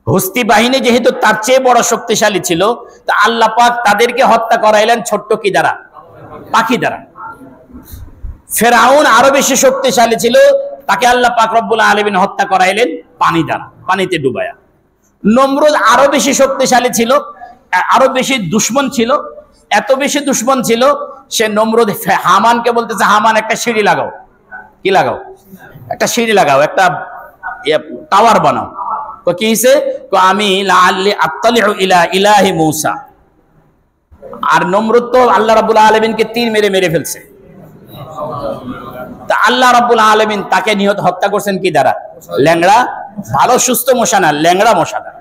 হস্তি বাহিনী যেহেতু তার চেয়ে বড় শক্তিশালী ছিল, তা আল্লাহ পাক তাদেরকে হত্যা করাইলেন ছোট্ট কি দ্বারা? পাখি দ্বারা। ফেরাউন আরো বেশি শক্তিশালী ছিল, তাকে আল্লাহ পাক রব্বুল আলামিন হত্যা করাইলেন পানি দ্বারা, পানিতে ডুবায়া। নমরুদ আরো বেশি শক্তিশালী ছিল, আরো বেশি দুশ্মন ছিল, এত বেশি দুশ্মন ছিল সে নমরুদ হামানকে বলতেছে, হামান একটা সিঁড়ি লাগাও। কি লাগাও? একটা সিঁড়ি লাগাও, একটা টাওয়ার বানাও। কি হইছে? আমি লাআল্লি আত্তালিউ ইলা ইলাহি মূসা। আর নমরুদ তো আল্লাহ রাব্বুল আলামিনকে তীর মেরে ফেলছে। তা আল্লাহ রাব্বুল আলামিন তাকে হত্যা করছেন কি দ্বারা? ল্যাংড়া, ভালো সুস্থ মশা না, ল্যাংড়া মশা দ্বারা।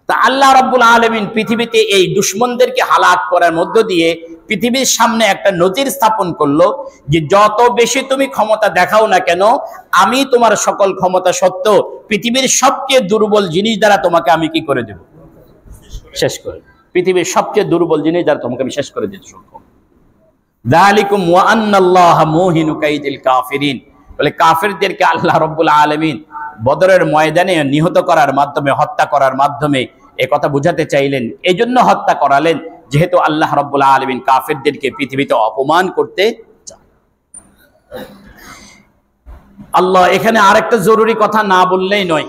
তা আল্লাহ রাব্বুল আলামিন পৃথিবীতে এই দুশ্মনদেরকে হালাক করার মধ্য দিয়ে পৃথিবীর সামনে একটা নজির স্থাপন করলো যে যত বেশি তুমি ক্ষমতা দেখাও না কেন, আমি তোমার সকল ক্ষমতা সত্ত্বেও পৃথিবীর সবচেয়ে দুর্বল জিনিস দ্বারা তোমাকে আমি কি করে দেব? শেষ করে। পৃথিবীর সবচেয়ে দুর্বল জিনিস দ্বারা তোমাকে আমি শেষ করে দিতে সক্ষম। যালিকুম ওয়া আন্নাল্লাহা মুহিনু কাইদিল কাফিরিন। বলে কাফেরদেরকে আল্লাহ রাব্বুল আলামিন বদরের ময়দানে নিহত করার মাধ্যমে, হত্যা করার মাধ্যমে এ কথা বুঝাতে চাইলেন। এজন্য হত্যা করালেন যেহেতু আল্লাহ রাব্বুল আলামিন কাফেরদেরকে পৃথিবীতে অপমান করতে চান। আল্লাহ এখানে আরেকটা জরুরি কথা না বললেই নয়।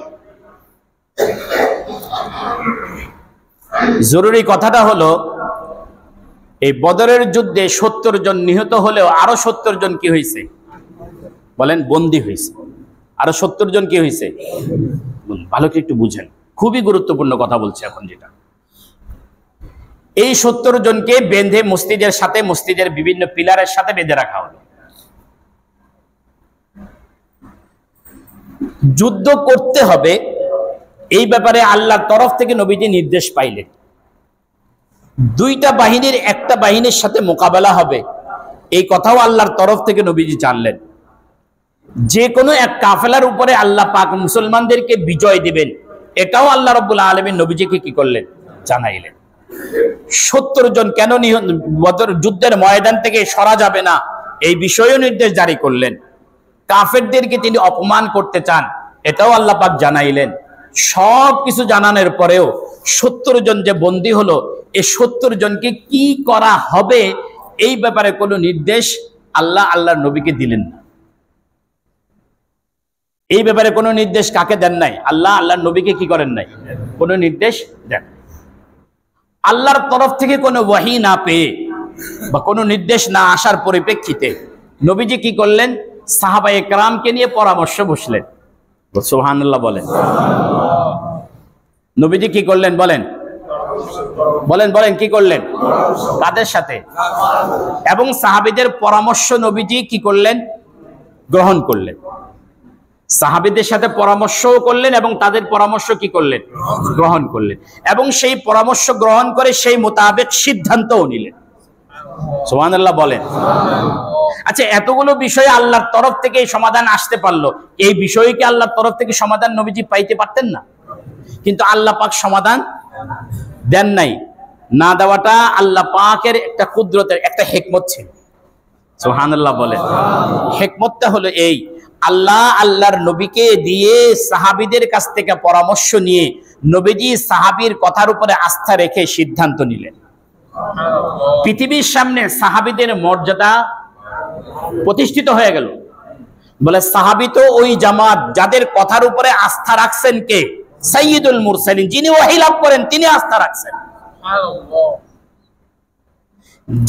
জরুরি কথাটা হলো, এই বদরের যুদ্ধে 70 জন নিহত হলেও আরো 70 জন কি হয়েছে? বলেন, বন্দী হয়েছে। আরো 70 জন কি হয়েছে? ভালো করে একটু বুঝেন, খুবই গুরুত্বপূর্ণ কথা বলছে এখন। যেটা এই 70 জনকে বেঁধে মসজিদের সাথে, মসজিদের বিভিন্ন পিলারের সাথে বেঁধে রাখা হলো। যুদ্ধ করতে হবে এই ব্যাপারে আল্লাহর তরফ থেকে নবীজি নির্দেশ পাইলেন। 2টা বাহিনীর একটা বাহিনীর সাথে মোকাবেলা হবে, এই কথাও আল্লাহর তরফ থেকে নবীজি জানলেন। যে কোনো এক কাফেলার উপরে আল্লাহ পাক মুসলমানদেরকে বিজয় দিবেন, এটাও আল্লাহ রাব্বুল আলামিন নবীজিকে কি করলেন? জানাইলেন। 70 জন কেন বদর যুদ্ধের ময়দান থেকে সরা যাবে না, এই বিষয়েও নির্দেশ জারি করলেন। কাফেরদেরকে তিনি অপমান করতে চান, এটাও আল্লাহ পাক জানাইলেন। সব কিছু জানানোর পরেও 70 জন যে বন্দী হলো, এই 70 জনকে কি করা হবে এই ব্যাপারে কোনো নির্দেশ আল্লাহর নবীকে দিলেন না। এই ব্যাপারে কোনো নির্দেশ কাকে দেন নাই? আল্লাহর নবীকে কি করেন নাই? কোনো নির্দেশ দেন। আল্লাহর তরফ থেকে কোনো ওয়াহি না পেয়ে বা কোনো নির্দেশ না আসার পরিপ্রেক্ষিতে নবীজি কি করলেন? সাহাবায়ে কেরামকে নিয়ে পরামর্শ বসলেন। সুবহানাল্লাহ বলেন। নবীজি কি করলেন? বলেন বলেন কি করলেন? তাদের সাথে, এবং সাহাবীদের পরামর্শ নবীজি কি করলেন? গ্রহণ করলেন। সাহাবীদের সাথে পরামর্শও করলেন এবং তাদের পরামর্শ কি করলেন? গ্রহণ করলেন। এবং সেই পরামর্শ গ্রহণ করে সেই মোতাবেক সিদ্ধান্তও নিলেন। সুবহানাল্লাহ বলেন। আচ্ছা, এতগুলো বিষয়ে আল্লাহর তরফ থেকে এই সমাধান আসতে পারলো, এই বিষয়ে কি আল্লাহর তরফ থেকে সমাধান নবীজি পাইতে পারতেন না? কিন্তু আল্লাহ পাক সমাধান দেন নাই। না দেওয়াটা আল্লাহ পাকের একটা কুদরতের একটা হিকমত ছিল। সুবহানাল্লাহ বলেন। হিকমতটা হলো এই, আল্লাহর নবীকে দিয়ে সাহাবীদের কাছ থেকে পরামর্শ নিয়ে নবীজি সাহাবীর কথার উপরে আস্থা রেখে সিদ্ধান্ত নিলেন। পৃথিবীর সামনে সাহাবীদের মর্যাদা প্রতিষ্ঠিত হয়ে গেল। বলে সাহাবী তো ওই জামাত যাদের কথার উপরে আস্থা রাখছেন কে? সাইয়্যিদুল মুরসালিন, যিনি ওহী লাভ করেন তিনি আস্থা রাখছেন।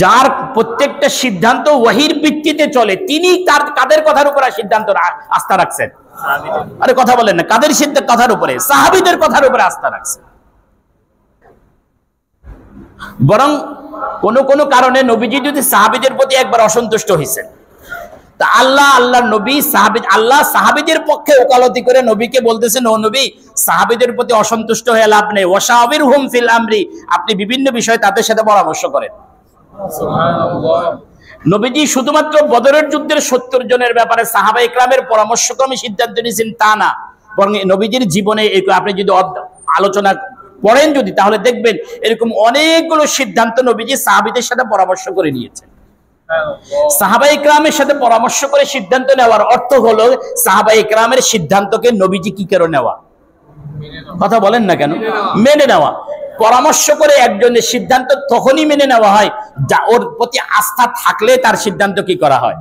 যার প্রত্যেকটা সিদ্ধান্ত ওহীর ভিত্তিতে চলে, তিনি তার কাদের কথার উপরে সিদ্ধান্ত আস্থা রাখছেন? আরে কথা বলেন না, কাদের সিদ্ধান্ত কথার উপরে? সাহাবীদের কথার উপরে আস্থা রাখছেন। বরং কোন কারণে নবীজি যদি সাহাবীদের প্রতি একবার অসন্তুষ্ট হয়েছেন, তা আল্লাহর নবী সাহাবীদের পক্ষে ওকালতি করে নবীকে বলতেছেন, ও নবী, সাহাবীদের প্রতি অসন্তুষ্ট হয়ে লাভ নেই, ওয়াশাবিরহুম ফিল আমরি, আপনি বিভিন্ন বিষয়ে তাদের সাথে পরামর্শ করেন। নবীজি শুধুমাত্র বদরের যুদ্ধের 70 জনের ব্যাপারে সাহাবায়ে কেরামের পরামর্শক্রমে সিদ্ধান্ত নিয়েছেন তা না, বরং নবীজির জীবনে আপনি যদি আলোচনা পড়েন যদি, তাহলে দেখবেন এরকম অনেকগুলো সিদ্ধান্ত নবীজি সাহাবীদের সাথে পরামর্শ করে নিয়েছেন। সাহাবায়ে কেরামের সাথে পরামর্শ করে সিদ্ধান্ত নেওয়ার অর্থ হলো সাহাবায়ে কেরামের সিদ্ধান্তকে নবীজি কি করে নেওয়া, কথা বলেন না কেন, মেনে নেওয়া। পরামর্শ করে একজনের সিদ্ধান্ত তখনই মেনে নেওয়া হয় যা ওর প্রতি আস্থা থাকলে তার সিদ্ধান্ত কি করা হয়।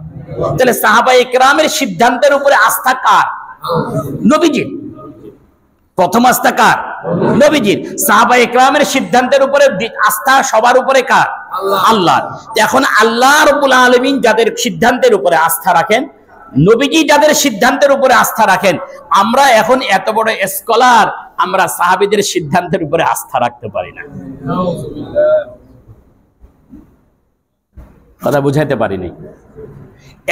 তাহলে সাহাবায়ে কেরামের সিদ্ধান্তের উপরে আস্থা কার? নবীজির। প্রথম আস্থা কার? নবীজির। সাহাবায়ে কেরামের সিদ্ধান্তের উপরে আস্থা সবার উপরে কার? আল্লাহর। এখন আল্লাহ রাব্বুল আলামিন যাদের সিদ্ধান্তের উপরে আস্থা রাখেন, নবীজি যাদের সিদ্ধান্তের উপরে আস্থা রাখেন, আমরা এখন এত বড় স্কলার, আমরা সাহাবীদের সিদ্ধান্তের উপরে আস্থা রাখতে পারি না। কথা বুঝাইতে পারিনি।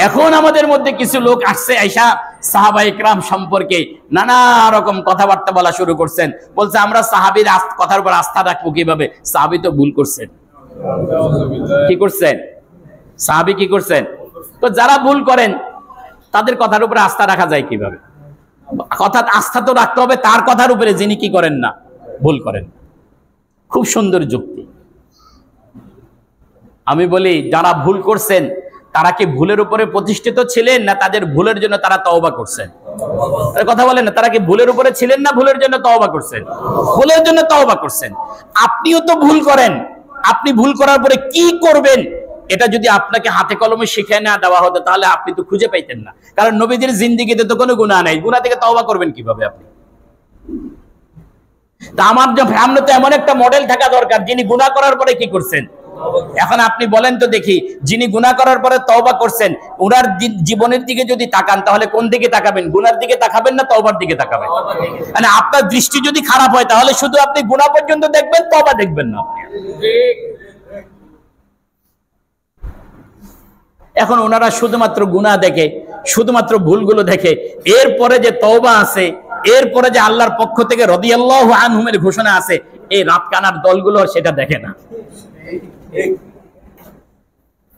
এখন আমাদের মধ্যে কিছু লোক আসছে, আইসা সাহাবায়ে কেরাম সম্পর্কে নানা রকম কথাবার্তা বলা শুরু করছেন। বলছে আমরা সাহাবীর কথার উপর আস্থা রাখবো কিভাবে? সাহাবী তো ভুল করছেন। কি করছেন? সাহাবী কি করছেন? তো যারা ভুল করেন তাদের কথার উপরে আস্থা রাখা যায় কিভাবে? কথা আস্থা তো রাখতে হবে তার কথার উপরে যিনি কি করেন না, ভুল করেন। খুব সুন্দর যুক্তি। আমি বলি যারা ভুল করছেন তারা কি ভুলের উপরে প্রতিষ্ঠিত ছিলেন না তাদের ভুলের জন্য তারা তওবা করছেন? কথা বলেন না, তারা কি ভুলের উপরে ছিলেন না ভুলের জন্য তওবা করছেন? ভুলের জন্য তওবা করছেন। আপনিও তো ভুল করেন, আপনি ভুল করার পরে কি করবেন এটা যদি আপনাকে হাতে কলমে শিখিয়ে না দেওয়া হতো তাহলে আপনি তো খুঁজে পাইতেন না। কারণ নবীদের জিন্দেগিতে তো কোনো গুনাহ নাই, গুনাহ থেকে তওবা করবেন কিভাবে আপনি? তা আমরা তো এমন একটা মডেল থাকা দরকার যিনি গুনাহ করার পরে কি করছেন। এখন আপনি বলেন তো দেখি, যিনি গুনাহ করার পরে তওবা করছেন ওনার জীবনের দিকে যদি তাকান তাহলে কোন দিকে তাকাবেন? গুনার দিকে তাকাবেন না তওবার দিকে তাকাবেন? মানে আপনার দৃষ্টি যদি খারাপ হয় তাহলে শুধু আপনি গুনাহ পর্যন্ত দেখবেন, তওবা দেখবেন না। এখন ওনারা শুধুমাত্র গুনাহ দেখে, শুধুমাত্র ভুলগুলো দেখে, এরপরে যে তওবা আছে, এরপরে যে আল্লাহর পক্ষ থেকে রাদিয়াল্লাহু আনহুমের ঘোষণা আছে, এই রাত কানার দলগুলো সেটা দেখে না।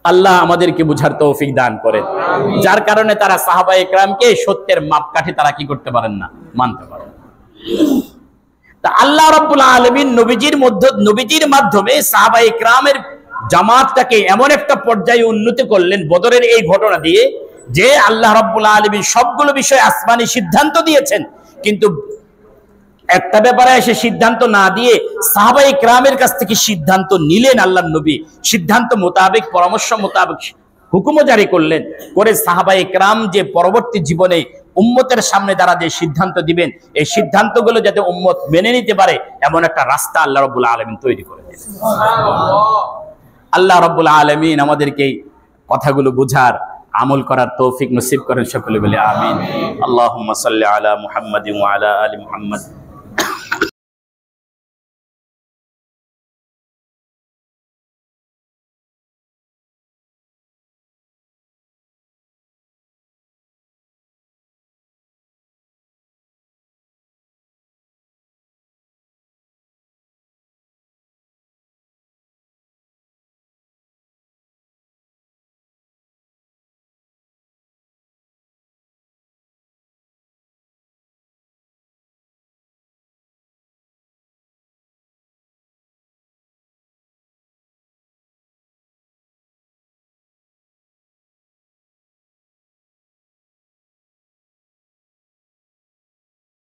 আল্লাহ আমাদেরকে বুঝার তৌফিক দান করেন, যার কারণে তারা সাহাবায়ে কেরামকে সত্যের মাপকাঠি তারা কি করতে পারেন না, মানতে পারেন। তা আল্লাহ রাব্বুল আলামিন নবীজির মাধ্যমে সাহাবায়ে কেরামের জামাতটাকে এমন একটা পর্যায়ে উন্নতি করলেন বদরের এই ঘটনা দিয়ে, যে আল্লাহ রাব্বুল আলামিন সবগুলো বিষয়ে আসমানি সিদ্ধান্ত দিয়েছেন, কিন্তু একটা ব্যাপারে এসে সিদ্ধান্ত না দিয়ে সাহাবায়ে কেরামের কাছ থেকে সিদ্ধান্ত নিলেন আল্লাহর নবী, সিদ্ধান্ত মোতাবেক পরামর্শ মোতাবেক হুকুমও জারি করলেন, করে সাহাবায়ে কেরাম যে পরবর্তী জীবনে উম্মতের সামনে দ্বারা যে সিদ্ধান্ত দিবেন এই সিদ্ধান্তগুলো যাতে উম্মত মেনে নিতে পারে এমন একটা রাস্তা আল্লাহ রাব্বুল আলামিন তৈরি করে দিলেন। আল্লাহ রাব্বুল আলামিন আমাদেরকে কথাগুলো বুঝার আমল করার তৌফিক নসিব করেন, সকলে বলে আমিন। আল্লাহুম্মা সাল্লি আলা মুহাম্মাদিন ওয়া আলা আলি মুহাম্মাদ